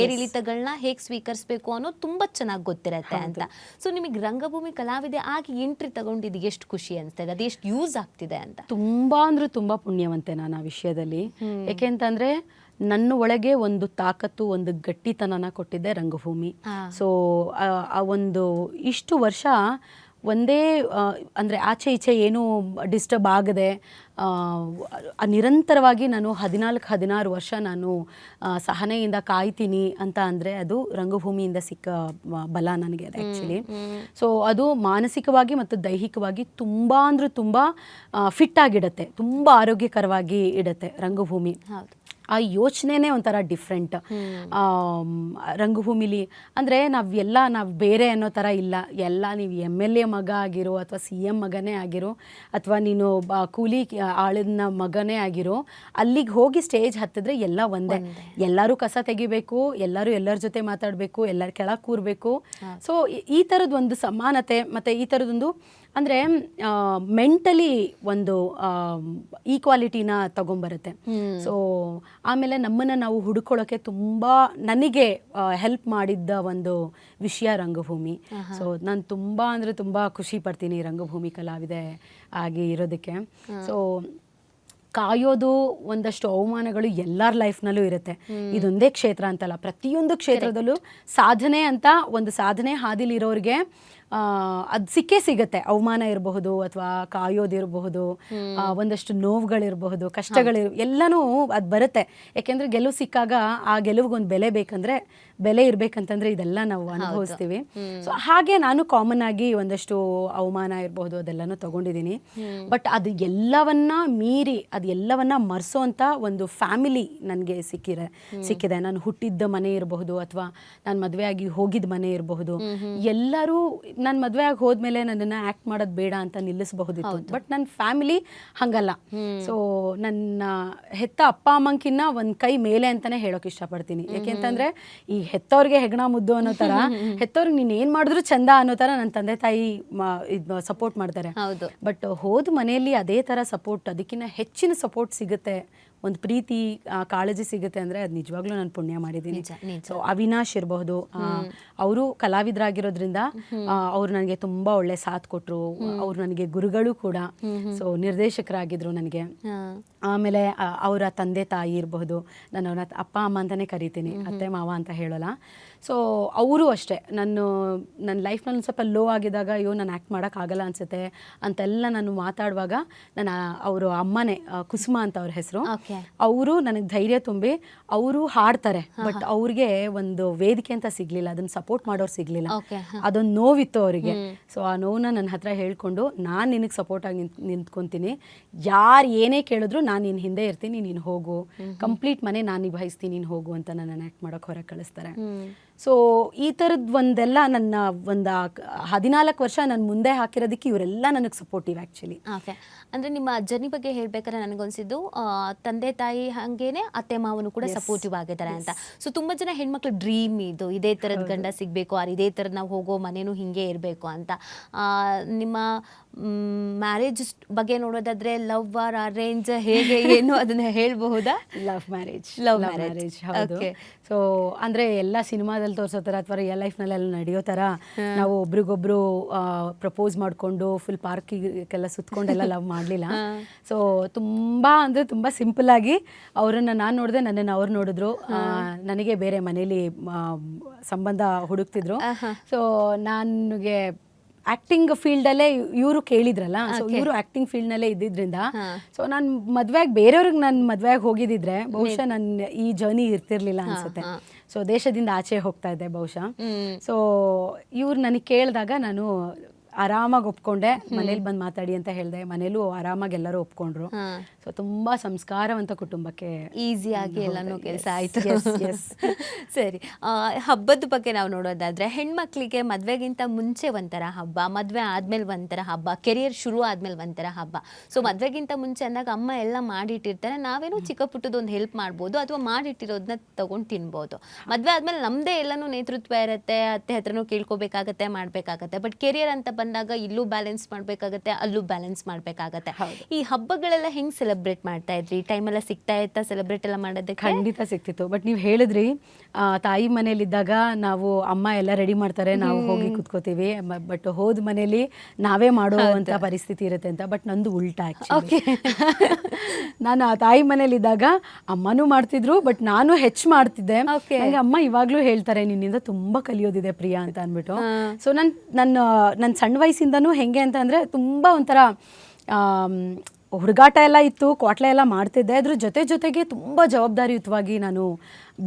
ಏರಿಳಿತಗಳನ್ನ ಹೇಗೆ ಸ್ವೀಕರಿಸಬೇಕು ಅನ್ನೋದು ತುಂಬ ಚೆನ್ನಾಗಿ ಗೊತ್ತಿರತ್ತೆ ಅಂತ. ಸೊ ನಿಮಗೆ ರಂಗಭೂಮಿ ಕಲಾವಿದೆ ಆಗಿ ಎಂಟ್ರಿ ತಗೊಂಡಿದ್ದು ಎಷ್ಟು ಖುಷಿ ಅನಿಸ್ತಾ ಇದೆ, ಅದು ಎಷ್ಟು ಯೂಸ್ ಆಗ್ತಿದೆ ಅಂತ? ತುಂಬ ಅಂದರೆ ತುಂಬ ಪುಣ್ಯವಂತೆ ನಾನು ಆ ವಿಷಯದಲ್ಲಿ. ಯಾಕೆಂತಂದರೆ ನನ್ನ ಒಳಗೆ ಒಂದು ತಾಕತ್ತು, ಒಂದು ಗಟ್ಟಿತನನ ಕೊಟ್ಟಿದ್ದೆ ರಂಗಭೂಮಿ. ಸೊ ಆ ಒಂದು ಇಷ್ಟು ವರ್ಷ ಒಂದೇ ಅಂದರೆ ಆಚೆ ಈಚೆ ಏನೂ ಡಿಸ್ಟರ್ಬ್ ಆಗದೆ ನಿರಂತರವಾಗಿ ನಾನು 14-16 ವರ್ಷ ನಾನು ಸಹನೆಯಿಂದ ಕಾಯ್ತೀನಿ ಅಂತ ಅಂದರೆ ಅದು ರಂಗಭೂಮಿಯಿಂದ ಸಿಕ್ಕ ಬಲ ನನಗೆ ಅದು ಆ್ಯಕ್ಚುಲಿ. ಸೊ ಅದು ಮಾನಸಿಕವಾಗಿ ಮತ್ತು ದೈಹಿಕವಾಗಿ ತುಂಬ ಅಂದರೆ ತುಂಬ ಫಿಟ್ ಆಗಿಡುತ್ತೆ, ತುಂಬ ಆರೋಗ್ಯಕರವಾಗಿ ಇಡುತ್ತೆ ರಂಗಭೂಮಿ. ಆ ಯೋಚನೆನೇ ಒಂಥರ ಡಿಫ್ರೆಂಟ್. ರಂಗಭೂಮಿಲಿ ಅಂದರೆ ನಾವು ಬೇರೆ ಅನ್ನೋ ಥರ ಇಲ್ಲ. ಎಲ್ಲ ನೀವು MLA ಮಗ ಆಗಿರೋ ಅಥವಾ CM ಮಗನೇ ಆಗಿರೋ ಅಥವಾ ನೀನು ಕೂಲಿ ಆಳಿನ ಮಗನೇ ಆಗಿರೋ, ಅಲ್ಲಿಗೆ ಹೋಗಿ ಸ್ಟೇಜ್ ಹತ್ತಿದ್ರೆ ಎಲ್ಲ ಒಂದೇ. ಎಲ್ಲರೂ ಕಸ ತೆಗಿಬೇಕು, ಎಲ್ಲರೂ ಎಲ್ಲರ ಜೊತೆ ಮಾತಾಡಬೇಕು, ಎಲ್ಲರ ಕೆಳಗೆ ಕೂರಬೇಕು. ಸೊ ಈ ಥರದ್ದು ಒಂದು ಸಮಾನತೆ ಮತ್ತು ಈ ಥರದೊಂದು ಅಂದರೆ ಮೆಂಟಲಿ ಒಂದು ಈಕ್ವಾಲಿಟಿನ ತಗೊಂಬರುತ್ತೆ. ಸೊ ಆಮೇಲೆ ನಮ್ಮನ್ನು ನಾವು ಹುಡುಕೊಳ್ಳೋಕ್ಕೆ ತುಂಬ ನನಗೆ ಹೆಲ್ಪ್ ಮಾಡಿದ್ದ ಒಂದು ವಿಷಯ ರಂಗಭೂಮಿ. ಸೊ ನಾನು ತುಂಬ ಅಂದರೆ ತುಂಬ ಖುಷಿ ಪಡ್ತೀನಿ ರಂಗಭೂಮಿ ಕಲಾವಿದೆ ಆಗಿ ಇರೋದಕ್ಕೆ. ಸೊ ಕಾಯೋದು, ಒಂದಷ್ಟು ಅವಮಾನಗಳು ಎಲ್ಲರ ಲೈಫ್ನಲ್ಲೂ ಇರುತ್ತೆ. ಇದೊಂದೇ ಕ್ಷೇತ್ರ ಅಂತಲ್ಲ, ಪ್ರತಿಯೊಂದು ಕ್ಷೇತ್ರದಲ್ಲೂ ಸಾಧನೆ ಅಂತ ಒಂದು ಸಾಧನೆ ಹಾದಿಲಿರೋರಿಗೆ ಅದು ಸಿಗುತ್ತೆ. ಅವಮಾನ ಇರಬಹುದು ಅಥವಾ ಕಾಯೋದಿರಬಹುದು, ಒಂದಷ್ಟು ನೋವುಗಳಿರಬಹುದು, ಎಲ್ಲನೂ ಅದು ಬರುತ್ತೆ. ಯಾಕೆಂದರೆ ಗೆಲುವು ಸಿಕ್ಕಾಗ ಆ ಗೆಲುವಿಗೊಂದು ಬೆಲೆ ಇರಬೇಕಂತಂದ್ರೆ ಇದೆಲ್ಲ ನಾವು ಅನುಭವಿಸ್ತೀವಿ. ಸೊ ಹಾಗೆ ನಾನು ಕಾಮನ್ ಆಗಿ ಒಂದಷ್ಟು ಅವಮಾನ ಇರಬಹುದು ಅದೆಲ್ಲನೂ ತಗೊಂಡಿದ್ದೀನಿ. ಬಟ್ ಅದು ಎಲ್ಲವನ್ನ ಮೀರಿ, ಅದು ಎಲ್ಲವನ್ನ ಮರೆಸೋಂಥ ಒಂದು ಫ್ಯಾಮಿಲಿ ನನಗೆ ಸಿಕ್ಕಿದೆ. ನಾನು ಹುಟ್ಟಿದ್ದ ಮನೆ ಇರಬಹುದು ಅಥವಾ ನಾನು ಮದುವೆ ಆಗಿ ಹೋಗಿದ್ದ ಮನೆ ಇರಬಹುದು. ಎಲ್ಲರೂ ನಾನು ಮದುವೆ ಆಗಿ ಹೋದ್ಮೇಲೆ ನನ್ನನ್ನು ಆ್ಯಕ್ಟ್ ಮಾಡೋದು ಬೇಡ ಅಂತ ನಿಲ್ಲಿಸಬಹುದಿತ್ತು. ಬಟ್ ನನ್ನ ಫ್ಯಾಮಿಲಿ ಹಂಗಲ್ಲ. ಸೊ ನನ್ನ ಹೆತ್ತ ಅಪ್ಪ ಅಮ್ಮಂಕಿನ್ನ ಒಂದು ಕೈ ಮೇಲೆ ಅಂತಲೇ ಹೇಳೋಕೆ ಇಷ್ಟಪಡ್ತೀನಿ. ಯಾಕೆಂತಂದರೆ ಈ ಹೆತ್ತವ್ರಿಗೆ ಹೆಗಣ ಮುದ್ದು ಅನ್ನೋ ಥರ, ಹೆತ್ತವ್ರಿಗೆ ನೀನು ಏನು ಮಾಡಿದ್ರು ಚಂದ ಅನ್ನೋ ಥರ ನನ್ನ ತಂದೆ ತಾಯಿ ಸಪೋರ್ಟ್ ಮಾಡ್ತಾರೆ. ಬಟ್ ಹೋದ ಮನೆಯಲ್ಲಿ ಅದೇ ಥರ ಸಪೋರ್ಟ್, ಅದಕ್ಕಿಂತ ಹೆಚ್ಚಿನ ಸಪೋರ್ಟ್ ಸಿಗುತ್ತೆ, ಒಂದು ಪ್ರೀತಿ ಕಾಳಜಿ ಸಿಗುತ್ತೆ ಅಂದರೆ ಅದು ನಿಜವಾಗ್ಲೂ ನಾನು ಪುಣ್ಯ ಮಾಡಿದ್ದೀನಿ. ಸೊ ಅವಿನಾಶ್ ಇರಬಹುದು, ಅವರು ಕಲಾವಿದರಾಗಿರೋದ್ರಿಂದ ಅವ್ರು ನನಗೆ ತುಂಬ ಒಳ್ಳೆ ಸಾಥ್ ಕೊಟ್ಟರು. ಅವ್ರು ನನಗೆ ಗುರುಗಳು ಕೂಡ. ಸೊ ನಿರ್ದೇಶಕರಾಗಿದ್ರು ನನಗೆ. ಆಮೇಲೆ ಅವರ ತಂದೆ ತಾಯಿ ಇರಬಹುದು, ನಾನು ಅವ್ರನ್ನ ಅಪ್ಪ ಅಮ್ಮ ಅಂತಲೇ ಕರಿತೀನಿ, ಅತ್ತೆ ಮಾವ ಅಂತ ಹೇಳೋಲ್ಲ. ಸೊ ಅವರು ಅಷ್ಟೇ ನನ್ನ ಲೈಫ್ನಲ್ಲಿ ಒಂದು ಸ್ವಲ್ಪ ಲೋ ಆಗಿದ್ದಾಗ, ಅಯ್ಯೋ ನಾನು ಆ್ಯಕ್ಟ್ ಮಾಡೋಕ್ಕಾಗಲ್ಲ ಅನಿಸುತ್ತೆ ಅಂತೆಲ್ಲ ನಾನು ಮಾತಾಡುವಾಗ, ಅವರು ಅಮ್ಮನೇ ಕುಸುಮ ಅಂತ ಅವ್ರ ಹೆಸರು, ಅವರು ನನಗೆ ಧೈರ್ಯ ತುಂಬಿ ಅವರು ಹಾಡ್ತಾರೆ. ಬಟ್ ಅವ್ರಿಗೆ ಒಂದು ವೇದಿಕೆ ಅಂತ ಸಿಗಲಿಲ್ಲ, ಅದನ್ನು ಸಪೋರ್ಟ್ ಮಾಡೋರು ಸಿಗಲಿಲ್ಲ. ಅದೊಂದು ನೋವಿತ್ತು ಅವರಿಗೆ. ಸೊ ಆ ನೋವನ್ನ ನನ್ನ ಹತ್ರ ಹೇಳ್ಕೊಂಡು, ನಾನು ನಿನಗೆ ಸಪೋರ್ಟ್ ಆಗಿ ನಿಂತ್ಕೊತೀನಿ, ಯಾರು ಏನೇ ಕೇಳಿದ್ರು ನಾನು ನಿನ್ನ ಹಿಂದೆ ಇರ್ತೀನಿ, ನೀನು ಹೋಗು, ಕಂಪ್ಲೀಟ್ ಮನೆ ನಾನು ನಿಭಾಯಿಸ್ತೀನಿ, ನೀನು ಹೋಗು ಅಂತ ನನ್ನನ್ನು ಆ್ಯಕ್ಟ್ ಮಾಡೋಕೆ ಹೊರಗೆ ಕಳಿಸ್ತಾರೆ. ಸೊ ಈ ಥರದ್ದು ಒಂದೆಲ್ಲ ನನ್ನ ಒಂದು 14 ವರ್ಷ ನನ್ನ ಮುಂದೆ ಹಾಕಿರೋದಕ್ಕೆ ಇವರೆಲ್ಲ ನನಗೆ ಸಪೋರ್ಟಿವ್ ಆ್ಯಕ್ಚುಲಿ. ಓಕೆ, ಅಂದರೆ ನಿಮ್ಮ ಜರ್ನಿ ಬಗ್ಗೆ ಹೇಳ್ಬೇಕಾದ್ರೆ ನನಗನ್ಸಿದ್ದು ತಂದೆ ತಾಯಿ ಹಾಗೇನೆ ಅತ್ತೆ ಮಾವನು ಕೂಡ ಸಪೋರ್ಟಿವ್ ಆಗಿದ್ದಾರೆ ಅಂತ. ಸೊ ತುಂಬ ಜನ ಹೆಣ್ಮಕ್ಳು ಡ್ರೀಮ್ ಇದು, ಇದೇ ಥರದ ಗಂಡ ಸಿಗಬೇಕು, ಇದೇ ಥರದ್ದು ನಾವು ಹೋಗೋ ಮನೇನೂ ಹಿಂಗೆ ಇರಬೇಕು ಅಂತ. ನಿಮ್ಮ ಮ್ಯಾರೇಜ್ ಬಗ್ಗೆ ನೋಡೋದಾದ್ರೆ ಲವ್ ಆರ್ ಅರೇಂಜ್, ಹೇಗೆ ಏನು ಅದನ್ನ ಹೇಳ್ಬಹುದಾ? ಲವ್ ಮ್ಯಾರೇಜ್ ಹೌದು. ಸೊ ಅಂದರೆ ಎಲ್ಲ ಸಿನಿಮಾದಲ್ಲಿ ತೋರಿಸೋ ಥರ ಅಥವಾ ರಿಯಲ್ ಲೈಫ್ನಲ್ಲೆಲ್ಲ ನಡೆಯೋ ಥರ ನಾವು ಒಬ್ರಿಗೊಬ್ರು ಪ್ರಪೋಸ್ ಮಾಡಿಕೊಂಡು ಫುಲ್ ಪಾರ್ಕಿಗೆಲ್ಲ ಸುತ್ಕೊಂಡೆಲ್ಲ ಲವ್ ಮಾಡಲಿಲ್ಲ. ಸೊ ತುಂಬ ಸಿಂಪಲ್ ಆಗಿ ಅವರನ್ನು ನಾನು ನೋಡಿದೆ, ನನ್ನನ್ನು ಅವ್ರು ನೋಡಿದ್ರು. ನನಗೆ ಬೇರೆ ಮನೇಲಿ ಸಂಬಂಧ ಹುಡುಕ್ತಿದ್ರು. ಸೊ ನನಗೆ ಆ್ಯಕ್ಟಿಂಗ್ ಫೀಲ್ಡಲ್ಲೇ ಇವರು ಕೇಳಿದ್ರಲ್ಲ, ಸೊ ಇವರು ಆ್ಯಕ್ಟಿಂಗ್ ಫೀಲ್ಡ್ನಲ್ಲೇ ಇದ್ದಿದ್ದರಿಂದ, ಸೊ ನಾನು ಮದುವೆಯಾಗಿ ಬೇರೆಯವ್ರಿಗೆ ನಾನು ಮದುವೆಯಾಗಿ ಹೋಗಿದ್ದಿದ್ರೆ ಬಹುಶಃ ನನ್ನ ಈ ಜರ್ನಿ ಇರ್ತಿರ್ಲಿಲ್ಲ ಅನ್ಸುತ್ತೆ. ಸೊ ದೇಶದಿಂದ ಆಚೆ ಹೋಗ್ತಾ ಇದ್ದೆ ಬಹುಶಃ. ಸೊ ಇವ್ರು ನನಗೆ ಕೇಳಿದಾಗ ನಾನು ಆರಾಮಾಗಿ ಒಪ್ಕೊಂಡೆ. ಮನೇಲಿ ಬಂದು ಮಾತಾಡಿ ಅಂತ ಹೇಳಿದೆ, ಮನೇಲೂ ಆರಾಮಾಗಿ ಎಲ್ಲರೂ ಒಪ್ಕೊಂಡ್ರು. ಸೊ ತುಂಬಾ ಸಂಸ್ಕಾರವಂತ ಕುಟುಂಬಕ್ಕೆ ಈಸಿಯಾಗಿ ಎಲ್ಲನೂ ಕೆಲಸ ಆಯಿತು. ಸರಿ, ಹಬ್ಬದ ಬಗ್ಗೆ ನಾವು ನೋಡೋದಾದ್ರೆ ಹೆಣ್ಮಕ್ಳಿಗೆ ಮದುವೆಗಿಂತ ಮುಂಚೆ ಒಂಥರ ಹಬ್ಬ, ಮದುವೆ ಆದ್ಮೇಲೆ ಒಂಥರ ಹಬ್ಬ, ಕೆರಿಯರ್ ಶುರು ಆದ್ಮೇಲೆ ಒಂಥರ ಹಬ್ಬ. ಸೊ ಮದುವೆಗಿಂತ ಮುಂಚೆ ಅಂದಾಗ ಅಮ್ಮ ಎಲ್ಲ ಮಾಡಿಟ್ಟಿರ್ತಾರೆ, ನಾವೇನೋ ಚಿಕ್ಕ ಪುಟ್ಟದೊಂದು ಹೆಲ್ಪ್ ಮಾಡ್ಬೋದು ಅಥವಾ ಮಾಡಿಟ್ಟಿರೋದನ್ನ ತಗೊಂಡು ತಿನ್ಬೋದು. ಮದುವೆ ಆದ್ಮೇಲೆ ನಮ್ಮದೇ ಎಲ್ಲನೂ ನೇತೃತ್ವ ಇರುತ್ತೆ, ಅತ್ತೆ ಹತ್ರನೂ ಕೇಳ್ಕೊಬೇಕಾಗತ್ತೆ, ಮಾಡಬೇಕಾಗತ್ತೆ. ಬಟ್ ಕೆರಿಯರ್ ಅಂತ ಬಂದಾಗ ಇಲ್ಲೂ ಬ್ಯಾಲೆನ್ಸ್ ಮಾಡಬೇಕಾಗತ್ತೆ, ಅಲ್ಲೂ ಬ್ಯಾಲೆನ್ಸ್ ಮಾಡಬೇಕಾಗತ್ತೆ. ಈ ಹಬ್ಬಗಳೆಲ್ಲ ಹೆಂಗೆ ಸೆಲೆಬ್ರೇಟ್ ಮಾಡ್ತಾ ಇದ್ರಿ? ಟೈಮ್ ಎಲ್ಲ ಸಿಗ್ತಾ ಇತ್ತಾ ಸೆಲೆಬ್ರೇಟ್ ಎಲ್ಲ ಮಾಡೋದಕ್ಕೆ? ಖಂಡಿತ ಸಿಗ್ತಿತ್ತು. ಬಟ್ ನೀವು ಹೇಳಿದ್ರಿ ತಾಯಿ ಮನೇಲಿದ್ದಾಗ ನಾವು ಅಮ್ಮ ಎಲ್ಲ ರೆಡಿ ಮಾಡ್ತಾರೆ, ನಾವು ಹೋಗಿ ಕುತ್ಕೋತೀವಿ. ಬಟ್ ಹೋದ ಮನೇಲಿ ನಾವೇ ಮಾಡುವಂಥ ಪರಿಸ್ಥಿತಿ ಇರುತ್ತೆ ಅಂತ. ಬಟ್ ನಂದು ಉಲ್ಟಾ ಆ್ಯಕ್ಚುಲಿ. ನಾನು ಆ ತಾಯಿ ಮನೇಲಿದ್ದಾಗ ಅಮ್ಮನೂ ಮಾಡ್ತಿದ್ರು, ಬಟ್ ನಾನು ಹೆಚ್ಚು ಮಾಡ್ತಿದ್ದೆ. ನನಗೆ ಅಮ್ಮ ಇವಾಗಲೂ ಹೇಳ್ತಾರೆ, ನಿನ್ನಿಂದ ತುಂಬ ಕಲಿಯೋದಿದೆ ಪ್ರಿಯಾ ಅಂತ ಅಂದ್ಬಿಟ್ಟು. ಸೊ ನನ್ನ ಸಣ್ಣ ವಯಸ್ಸಿಂದನೂ ಹೆಂಗೆ ಅಂತ ಅಂದರೆ ತುಂಬ ಒಂಥರ ಹುಡುಗಾಟ ಎಲ್ಲ ಇತ್ತು, ಕ್ವಾಟ್ಲೆ ಎಲ್ಲ ಮಾಡ್ತಿದ್ದೆ. ಅದ್ರ ಜೊತೆಗೆ ತುಂಬ ಜವಾಬ್ದಾರಿಯುತವಾಗಿ ನಾನು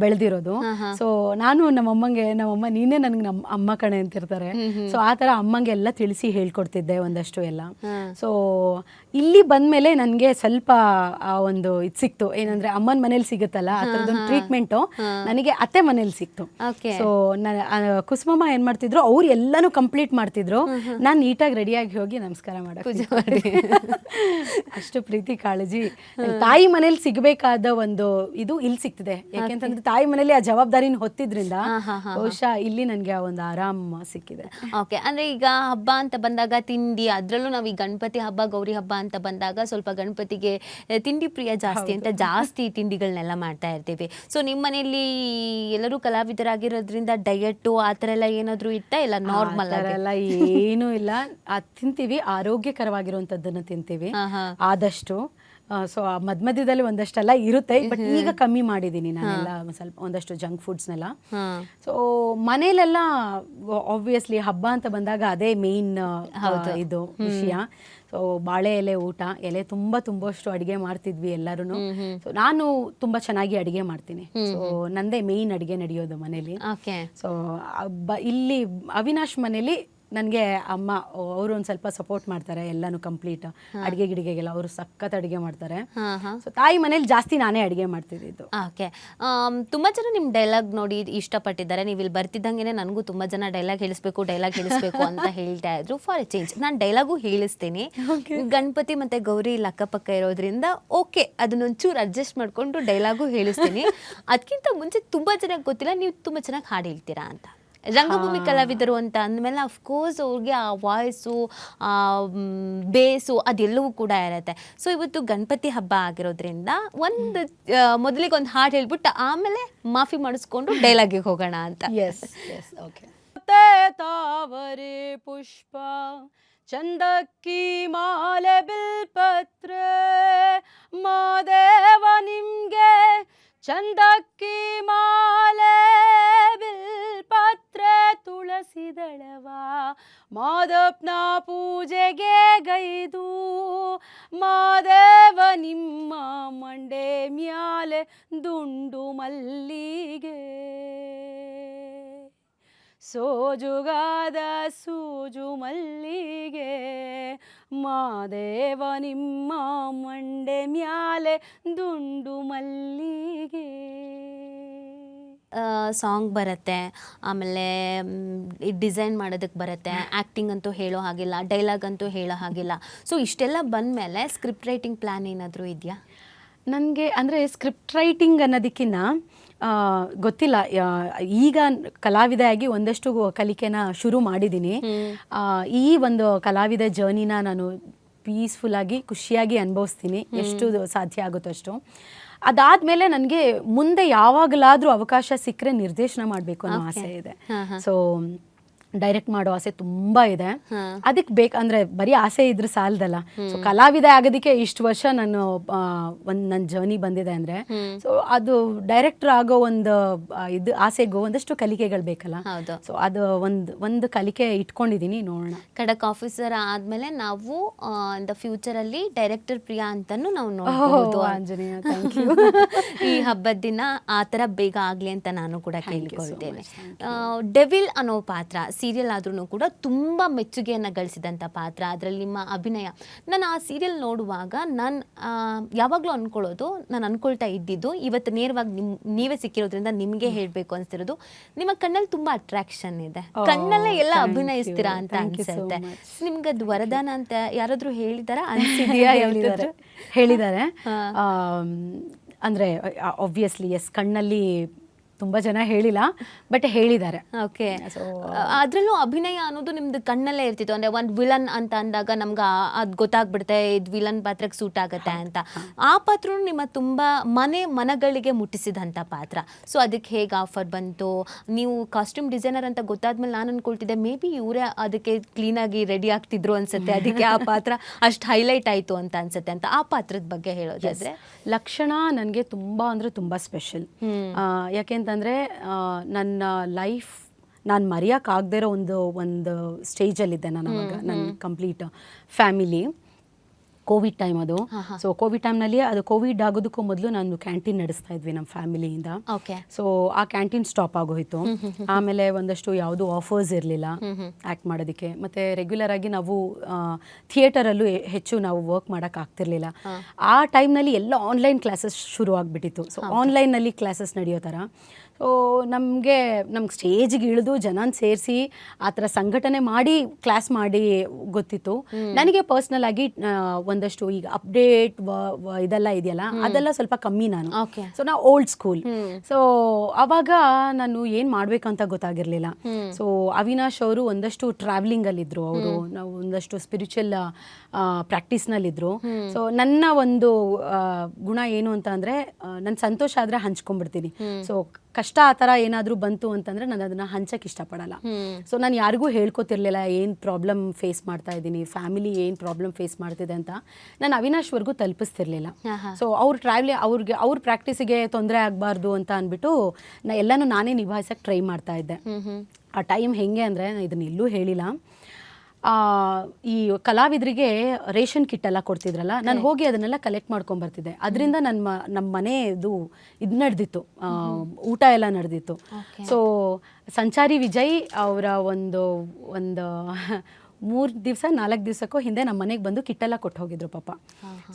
ಬೆಳೆದಿರೋದು. ಸೊ ನಾನು ನಮ್ಮಮ್ಮ ನೀನೇ ನನಗೆ ನಮ್ಮ ಅಮ್ಮ ಕಣೆ ಅಂತಿರ್ತಾರೆ. ಸೊ ಆ ಥರ ಅಮ್ಮಂಗೆ ಎಲ್ಲ ತಿಳಿಸಿ ಹೇಳ್ಕೊಡ್ತಿದ್ದೆ ಒಂದಷ್ಟು ಎಲ್ಲ. ಸೊ ಇಲ್ಲಿ ಬಂದಮೇಲೆ ನನಗೆ ಸ್ವಲ್ಪ ಆ ಒಂದು ಇದು ಸಿಕ್ತು, ಏನಂದ್ರೆ ಅಮ್ಮನ ಮನೇಲಿ ಸಿಗುತ್ತಲ್ಲ ಆ ಥರದೊಂದು ಟ್ರೀಟ್ಮೆಂಟು ನನಗೆ ಅತ್ತೆ ಮನೇಲಿ ಸಿಕ್ತು. ಸೊ ಕುಸುಮಮ್ಮ ಏನು ಮಾಡ್ತಿದ್ರು, ಅವ್ರು ಎಲ್ಲನೂ ಕಂಪ್ಲೀಟ್ ಮಾಡ್ತಿದ್ರು, ನಾನು ನೀಟಾಗಿ ರೆಡಿಯಾಗಿ ಹೋಗಿ ನಮಸ್ಕಾರ ಮಾಡಕ್ಕೆ ಅಷ್ಟು ಪ್ರೀತಿ ಕಾಳಜಿ ತಾಯಿ ಮನೇಲಿ ಸಿಗಬೇಕಾದ ಒಂದು ಇದು ಇಲ್ಲಿ ಸಿಗ್ತಿದೆ. ಯಾಕೆಂತಂದ್ರೆ ತಾಯಿ ಮನೇಲಿ ಆ ಜವಾಬ್ದಾರಿನ ಹೊತ್ತಿದ್ರಿಂದ ಬಹುಶಃ ಇಲ್ಲಿ ನನಗೆ ಆ ಒಂದು ಆರಾಮ ಸಿಕ್ಕಿದೆ. ಓಕೆ, ಅಂದ್ರೆ ಈಗ ಹಬ್ಬ ಅಂತ ಬಂದಾಗ ತಿಂಡಿ, ಅದ್ರಲ್ಲೂ ನಾವು ಈ ಗಣಪತಿ ಹಬ್ಬ ಗೌರಿ ಹಬ್ಬ ಅಂತ ಬಂದಾಗ ಸ್ವಲ್ಪ ಗಣಪತಿಗೆ ತಿಂಡಿ ಪ್ರಿಯ ಜಾಸ್ತಿ ಅಂತ ಜಾಸ್ತಿ ತಿಂಡಿಗಳನ್ನೆಲ್ಲ ಮಾಡ್ತಾ ಇರ್ತೀವಿ. ಸೊ ನಿಮ್ಮ ಮನೆಯಲ್ಲಿ ಎಲ್ಲರೂ ಕಲಾವಿದರಾಗಿರೋದ್ರಿಂದ ಡಯಟ್ ಆ ಥರ ಎಲ್ಲ ಏನಾದರೂ ಇತ್ತಾ, ಇಲ್ಲ ನಾರ್ಮಲ್ ಎಲ್ಲ ಏನೂ ಇಲ್ಲ, ತಿಂತೀವಿ, ಆರೋಗ್ಯಕರವಾಗಿರುವಂಥದ್ದನ್ನು ತಿಂತೀವಿ ಆದಷ್ಟು. ಸೊ ಮಧ್ಯದಲ್ಲಿ ಒಂದಷ್ಟೆಲ್ಲ ಇರುತ್ತೆ, ಬಟ್ ಈಗ ಕಮ್ಮಿ ಮಾಡಿದ್ದೀನಿ ನಾನೆಲ್ಲ ಸ್ವಲ್ಪ ಒಂದಷ್ಟು ಜಂಕ್ ಫುಡ್ಸ್ನೆಲ್ಲ. ಸೊ ಮನೇಲೆಲ್ಲ ಆಬ್ವಿಯಸ್ಲಿ ಹಬ್ಬ ಅಂತ ಬಂದಾಗ ಅದೇ ಮೇನ್ ಇದು ವಿಷಯ. ಸೊ ಬಾಳೆ ಎಲೆ ಊಟ, ಎಲೆ ತುಂಬಷ್ಟು ಅಡುಗೆ ಮಾಡ್ತಿದ್ವಿ ಎಲ್ಲರೂ. ಸೊ ನಾನು ತುಂಬಾ ಚೆನ್ನಾಗಿ ಅಡುಗೆ ಮಾಡ್ತೀನಿ. ಸೊ ನಂದೇ ಮೇನ್ ಅಡುಗೆ ನಡೆಯೋದು ಮನೇಲಿ. ಸೊ ಇಲ್ಲಿ ಅವಿನಾಶ್ ಮನೇಲಿ ನನಗೆ ಅಮ್ಮ ಅವರು ಒಂದು ಸ್ವಲ್ಪ ಸಪೋರ್ಟ್ ಮಾಡ್ತಾರೆ, ಎಲ್ಲಾನು ಕಂಪ್ಲೀಟ್ ಅಡುಗೆ ಗಿಡಿಗೆಗೆಲ್ಲ ಅವರು ಸಖತ್ ಅಡುಗೆ ಮಾಡ್ತಾರೆ. ಸೊ ತಾಯಿ ಮನೇಲಿ ಜಾಸ್ತಿ ನಾನೇ ಅಡುಗೆ ಮಾಡ್ತಿದ್ದು. ಓಕೆ, ತುಂಬ ಜನ ನಿಮ್ಮ ಡೈಲಾಗ್ ನೋಡಿ ಇಷ್ಟಪಟ್ಟಿದ್ದಾರೆ. ನೀವು ಇಲ್ಲಿ ಬರ್ತಿದ್ದಂಗೆ ನನಗೂ ತುಂಬ ಜನ ಡೈಲಾಗ್ ಹೇಳಿಸ್ಬೇಕು ಅಂತ ಹೇಳ್ತಾ ಇದ್ರು. ಫಾರ್ ಎ ಚೇಂಜ್ ನಾನು ಡೈಲಾಗು ಹೇಳಿಸ್ತೀನಿ. ಗಣಪತಿ ಮತ್ತು ಗೌರಿ ಇಲ್ಲಿ ಅಕ್ಕಪಕ್ಕ ಇರೋದ್ರಿಂದ ಓಕೆ, ಅದನ್ನೊಂಚೂರು ಅಡ್ಜಸ್ಟ್ ಮಾಡಿಕೊಂಡು ಡೈಲಾಗು ಹೇಳಿಸ್ತೀನಿ. ಅದಕ್ಕಿಂತ ಮುಂಚೆ ತುಂಬ ಜನಕ್ಕೆ ಗೊತ್ತಿಲ್ಲ, ನೀವು ತುಂಬ ಚೆನ್ನಾಗಿ ಹಾಡು ಹೇಳ್ತೀರಾ ಅಂತ. ರಂಗಭೂಮಿ ಕಲಾವಿದರು ಅಂತ ಅಂದಮೇಲೆ ಅಫ್ಕೋರ್ಸ್ ಅವ್ರಿಗೆ ಆ ವಾಯ್ಸು, ಬೇಸು ಅದೆಲ್ಲವೂ ಕೂಡ ಇರುತ್ತೆ. ಸೊ ಇವತ್ತು ಗಣಪತಿ ಹಬ್ಬ ಆಗಿರೋದ್ರಿಂದ ಮೊದಲಿಗೆ ಒಂದು ಹಾಡು ಹೇಳ್ಬಿಟ್ಟು ಆಮೇಲೆ ಮಾಫಿ ಮಾಡಿಸ್ಕೊಂಡು ಡೈಲಾಗಿಗೆ ಹೋಗೋಣ ಅಂತ. ಓಕೆ. ತಾವರೆ ಪುಷ್ಪ ಚಂದಕ್ಕಿ ಮಾಲೆ ಬಿಲ್ಪತ್ರೆ ಮಾದೇವ ನಿಮ್ಗೆ ಚಂದಕ್ಕಿ ಮಾಲೆ ಬಿಲ್ಪತ್ರೆ ತುಳಸಿ ದಳವ ಮಾದಪ್ಪನ ಪೂಜೆಗೆ ಗೈದು ಮಾದೇವ ನಿಮ್ಮ ಮಂಡೆ ಮ್ಯಾಲೆ ದುಂಡು ಮಲ್ಲಿಗೆ ಸೋಜುಗಾದ ಸೂಜು ಮಲ್ಲಿಗೆ ಮಾದೇವ ನಿಮ್ಮ ಮಂಡೆ ಮ್ಯಾಲೆ ದುಂಡು ಮಲ್ಲಿಗೆ. ಸಾಂಗ್ ಬರುತ್ತೆ, ಆಮೇಲೆ ಡಿಸೈನ್ ಮಾಡೋದಕ್ಕೆ ಬರುತ್ತೆ, ಆ್ಯಕ್ಟಿಂಗ್ ಅಂತೂ ಹೇಳೋ ಹಾಗಿಲ್ಲ, ಡೈಲಾಗ್ ಅಂತೂ ಹೇಳೋ ಹಾಗಿಲ್ಲ. ಸೊ ಇಷ್ಟೆಲ್ಲ ಬಂದಮೇಲೆ ಸ್ಕ್ರಿಪ್ಟ್ ರೈಟಿಂಗ್ ಪ್ಲ್ಯಾನ್ ಏನಾದರೂ ಇದೆಯಾ? ನನಗೆ ಅಂದರೆ ಸ್ಕ್ರಿಪ್ಟ್ ರೈಟಿಂಗ್ ಅನ್ನೋದಕ್ಕಿಂತ ಗೊತ್ತಿಲ್ಲ, ಈಗ ಕಲಾವಿದೆಯಾಗಿ ಒಂದಷ್ಟು ಕಲಿಕೆನ ಶುರು ಮಾಡಿದ್ದೀನಿ. ಈ ಒಂದು ಕಲಾವಿದ ಜರ್ನಿನ ನಾನು ಪೀಸ್ಫುಲ್ಲಾಗಿ ಖುಷಿಯಾಗಿ ಅನುಭವಿಸ್ತೀನಿ, ಎಷ್ಟು ಸಾಧ್ಯ ಆಗುತ್ತೋ ಅಷ್ಟು. ಅದಾದಮೇಲೆ ನನಗೆ ಮುಂದೆ ಯಾವಾಗಲಾದರೂ ಅವಕಾಶ ಸಿಕ್ಕರೆ ನಿರ್ದೇಶನ ಮಾಡಬೇಕು ಅನ್ನೋ ಆಸೆ ಇದೆ. ಸೊ ಡೈರೆಕ್ಟ್ ಮಾಡೋ ಆಸೆ ತುಂಬ ಇದೆ. ಅದಕ್ಕೆ ಬೇಕಂದ್ರೆ ಬರೀ ಆಸೆ ಇದ್ರೆ ಸಾಲದಲ್ಲ. ಸೊ ಕಲಾವಿದ ಆಗೋದಕ್ಕೆ ಇಷ್ಟು ವರ್ಷ ನಾನು ನನ್ನ ಜರ್ನಿ ಬಂದಿದೆ ಅಂದರೆ, ಸೊ ಅದು ಡೈರೆಕ್ಟರ್ ಆಗೋ ಒಂದು ಇದು ಆಸೆಗೂ ಒಂದಷ್ಟು ಕಲಿಕೆಗಳು ಬೇಕಲ್ಲ. ಸೊ ಅದು ಒಂದು ಕಲಿಕೆ ಇಟ್ಕೊಂಡಿದ್ದೀನಿ, ನೋಡೋಣ. ಖಡಕ್ ಆಫೀಸರ್ ಆದಮೇಲೆ ನಾವು ದ ಫ್ಯೂಚರಲ್ಲಿ ಡೈರೆಕ್ಟರ್ ಪ್ರಿಯಾ ಅಂತಲೂ ನಾವು ನೋಡ್ಬೋದು. Anjaneya, thank you. ಈ ಹಬ್ಬದ ದಿನ ಆ ಥರ ಬೇಗ ಆಗಲಿ ಅಂತ ನಾನು ಕೂಡ ಕೇಳಿಕೊಳ್ತೇನೆ. ಡೆವಿಲ್ ಅನ್ನೋ ಪಾತ್ರ ಸೀರಿಯಲ್ ಆದ್ರೂ ಕೂಡ ತುಂಬ ಮೆಚ್ಚುಗೆಯನ್ನು ಗಳಿಸಿದಂಥ ಪಾತ್ರ. ಅದರಲ್ಲಿ ನಿಮ್ಮ ಅಭಿನಯ, ನಾನು ಆ ಸೀರಿಯಲ್ ನೋಡುವಾಗ ನಾನು ಯಾವಾಗಲೂ ಅಂದ್ಕೊಳ್ಳೋದು, ನಾನು ಅಂದ್ಕೊಳ್ತಾ ಇದ್ದಿದ್ದು, ಇವತ್ತು ನೇರವಾಗಿ ನೀವೇ ಸಿಕ್ಕಿರೋದ್ರಿಂದ ನಿಮಗೆ ಹೇಳಬೇಕು ಅನಿಸ್ತಿರೋದು, ನಿಮ್ಮ ಕಣ್ಣಲ್ಲಿ ತುಂಬ ಅಟ್ರಾಕ್ಷನ್ ಇದೆ, ಕಣ್ಣಲ್ಲೇ ಎಲ್ಲ ಅಭಿನಯಿಸ್ತೀರಾ ಅಂತ ಅನಿಸುತ್ತೆ. ನಿಮ್ಗೆ ಅದು ವರದಾನ ಅಂತ ಯಾರಾದರೂ ಹೇಳಿದಾರಾ, ಅನಿಸಿದೆಯಾ? ಹೇಳಿದ್ದಾರೆ. ಅಂದರೆ ಆಬ್ವಿಯಸ್ಲಿ ಎಸ್, ಕಣ್ಣಲ್ಲಿ ತುಂಬ ಜನ ಹೇಳಿಲ್ಲ, ಬಟ್ ಹೇಳಿದ್ದಾರೆ. ಓಕೆ, ಅದರಲ್ಲೂ ಅಭಿನಯ ಅನ್ನೋದು ನಿಮ್ದು ಕಣ್ಣಲ್ಲೇ ಇರ್ತಿತ್ತು. ಅಂದರೆ ಒಂದು ವಿಲನ್ ಅಂತ ಅಂದಾಗ ನಮ್ಗೆ ಅದು ಗೊತ್ತಾಗ್ಬಿಡುತ್ತೆ, ಇದು ವಿಲನ್ ಪಾತ್ರಕ್ಕೆ ಸೂಟ್ ಆಗುತ್ತೆ ಅಂತ. ಆ ಪಾತ್ರನೂ ನಿಮ್ಮ ತುಂಬ ಮನಗಳಿಗೆ ಮುಟ್ಟಿಸಿದಂಥ ಪಾತ್ರ. ಸೊ ಅದಕ್ಕೆ ಹೇಗೆ ಆಫರ್ ಬಂತು? ನೀವು ಕಾಸ್ಟ್ಯೂಮ್ ಡಿಸೈನರ್ ಅಂತ ಗೊತ್ತಾದ್ಮೇಲೆ ನಾನು ಅಂದ್ಕೊಳ್ತಿದ್ದೆ ಮೇ ಬಿ ಇವರೇ ಅದಕ್ಕೆ ಕ್ಲೀನಾಗಿ ರೆಡಿ ಆಗ್ತಿದ್ರು ಅನ್ಸುತ್ತೆ, ಅದಕ್ಕೆ ಆ ಪಾತ್ರ ಅಷ್ಟು ಹೈಲೈಟ್ ಆಯಿತು ಅಂತ ಅನ್ಸುತ್ತೆ ಅಂತ. ಆ ಪಾತ್ರದ ಬಗ್ಗೆ ಹೇಳೋದಾದ್ರೆ, ಲಕ್ಷಣ ನನಗೆ ತುಂಬ ಅಂದರೆ ತುಂಬ ಸ್ಪೆಷಲ್. ಯಾಕೆಂತಂದರೆ ನನ್ನ ಲೈಫ್ ನಾನು ಮರೆಯೋಕ್ಕಾಗದೇ ಇರೋ ಒಂದು ಸ್ಟೇಜಲ್ಲಿದ್ದೆ ನಾನು ಅವಾಗ. ನನ್ನ ಕಂಪ್ಲೀಟ್ ಫ್ಯಾಮಿಲಿ ಕೋವಿಡ್ ಟೈಮ್ ಅದು. ಸೊ ಕೋವಿಡ್ ಟೈಮ್ನಲ್ಲಿ ಅದು ಕೋವಿಡ್ ಆಗೋದಕ್ಕೂ ಮೊದಲು ನಾನು ಕ್ಯಾಂಟೀನ್ ನಡೆಸ್ತಾ ಇದ್ವಿ ನಮ್ಮ ಫ್ಯಾಮಿಲಿಯಿಂದ. ಓಕೆ. ಸೊ ಆ ಕ್ಯಾಂಟೀನ್ ಸ್ಟಾಪ್ ಆಗೋಯ್ತು. ಆಮೇಲೆ ಒಂದಷ್ಟು ಯಾವುದು ಆಫರ್ಸ್ ಇರಲಿಲ್ಲ ಆ್ಯಕ್ಟ್ ಮಾಡೋದಕ್ಕೆ. ಮತ್ತು ರೆಗ್ಯುಲರ್ ಆಗಿ ನಾವು ಥಿಯೇಟರಲ್ಲೂ ಹೆಚ್ಚು ನಾವು ವರ್ಕ್ ಮಾಡೋಕ್ಕೆ ಆಗ್ತಿರ್ಲಿಲ್ಲ. ಆ ಟೈಮ್ನಲ್ಲಿ ಎಲ್ಲ ಆನ್ಲೈನ್ ಕ್ಲಾಸಸ್ ಶುರು ಆಗಿಬಿಟ್ಟಿತ್ತು. ಸೊ ಆನ್ಲೈನಲ್ಲಿ ಕ್ಲಾಸಸ್ ನಡೆಯೋ ಥರ. ಸೊ ನಮಗೆ ಸ್ಟೇಜಿಗೆ ಇಳಿದು ಜನನ ಸೇರಿಸಿ ಆ ಥರ ಸಂಘಟನೆ ಮಾಡಿ ಕ್ಲಾಸ್ ಮಾಡಿ ಗೊತ್ತಿತ್ತು. ನನಗೆ ಪರ್ಸ್ನಲ್ ಆಗಿ ಒಂದಷ್ಟು ಈಗ ಅಪ್ಡೇಟ್ ಇದೆಲ್ಲ ಇದೆಯಲ್ಲ ಅದೆಲ್ಲ ಸ್ವಲ್ಪ ಕಮ್ಮಿ ನಾನು. ಸೊ ನಾವು ಓಲ್ಡ್ ಸ್ಕೂಲ್. ಸೊ ಅವಾಗ ನಾನು ಏನು ಮಾಡಬೇಕಂತ ಗೊತ್ತಾಗಿರಲಿಲ್ಲ. ಸೊ ಅವಿನಾಶ್ ಅವರು ಒಂದಷ್ಟು ಟ್ರಾವೆಲಿಂಗಲ್ಲಿದ್ದರು. ಅವರು ನಾವು ಒಂದಷ್ಟು ಸ್ಪಿರಿಚುವಲ್ ಪ್ರಾಕ್ಟೀಸ್ನಲ್ಲಿದ್ದರು. ಸೊ ನನ್ನ ಒಂದು ಗುಣ ಏನು ಅಂತ ಅಂದರೆ ನನ್ನ ಸಂತೋಷ ಆದರೆ ಹಂಚ್ಕೊಂಡ್ಬಿಡ್ತೀನಿ. ಸೊ ಕಷ್ಟ ಆ ಥರ ಏನಾದರೂ ಬಂತು ಅಂತಂದರೆ ನಾನು ಅದನ್ನು ಹಂಚಕ್ಕೆ ಇಷ್ಟಪಡಲ್ಲ. ಸೊ ನಾನು ಯಾರಿಗೂ ಹೇಳ್ಕೊತಿರ್ಲಿಲ್ಲ ಏನು ಪ್ರಾಬ್ಲಮ್ ಫೇಸ್ ಮಾಡ್ತಾ ಇದ್ದೀನಿ, ಫ್ಯಾಮಿಲಿ ಏನು ಪ್ರಾಬ್ಲಮ್ ಫೇಸ್ ಮಾಡ್ತಿದೆ ಅಂತ ನಾನು ಅವಿನಾಶ್ವರೆಗೂ ತಲುಪಿಸ್ತಿರ್ಲಿಲ್ಲ. ಸೊ ಅವ್ರ ಪ್ರಾಕ್ಟೀಸಿಗೆ ತೊಂದರೆ ಆಗಬಾರ್ದು ಅಂತ ಅಂದ್ಬಿಟ್ಟು ಎಲ್ಲನೂ ನಾನೇ ನಿಭಾಯಿಸೋಕ್ಕೆ ಟ್ರೈ ಮಾಡ್ತಾ ಇದ್ದೆ. ಆ ಟೈಮ್ ಹೆಂಗೆ ಅಂದರೆ ನಾನು ಇದನ್ನ ಎಲ್ಲೂ ಹೇಳಿಲ್ಲ. ಈ ಕಲಾವಿದರಿಗೆ ರೇಷನ್ ಕಿಟ್ ಎಲ್ಲ ಕೊಡ್ತಿದ್ರಲ್ಲ, ನಾನು ಹೋಗಿ ಅದನ್ನೆಲ್ಲ ಕಲೆಕ್ಟ್ ಮಾಡ್ಕೊಂಬರ್ತಿದ್ದೆ. ಅದರಿಂದ ನಮ್ಮ ಮನೆದು ಇದು ನಡೆದಿತ್ತು, ಊಟ ಎಲ್ಲ ನಡೆದಿತ್ತು. ಸೊ ಸಂಚಾರಿ ವಿಜಯ್ ಅವರ ಒಂದು 3 ದಿವಸ 4 ದಿವಸಕ್ಕೂ ಹಿಂದೆ ನಮ್ಮ ಮನೆಗೆ ಬಂದು ಕಿಟ್ಟೆಲ್ಲ ಕೊಟ್ಟು ಹೋಗಿದ್ರು ಪಾಪ.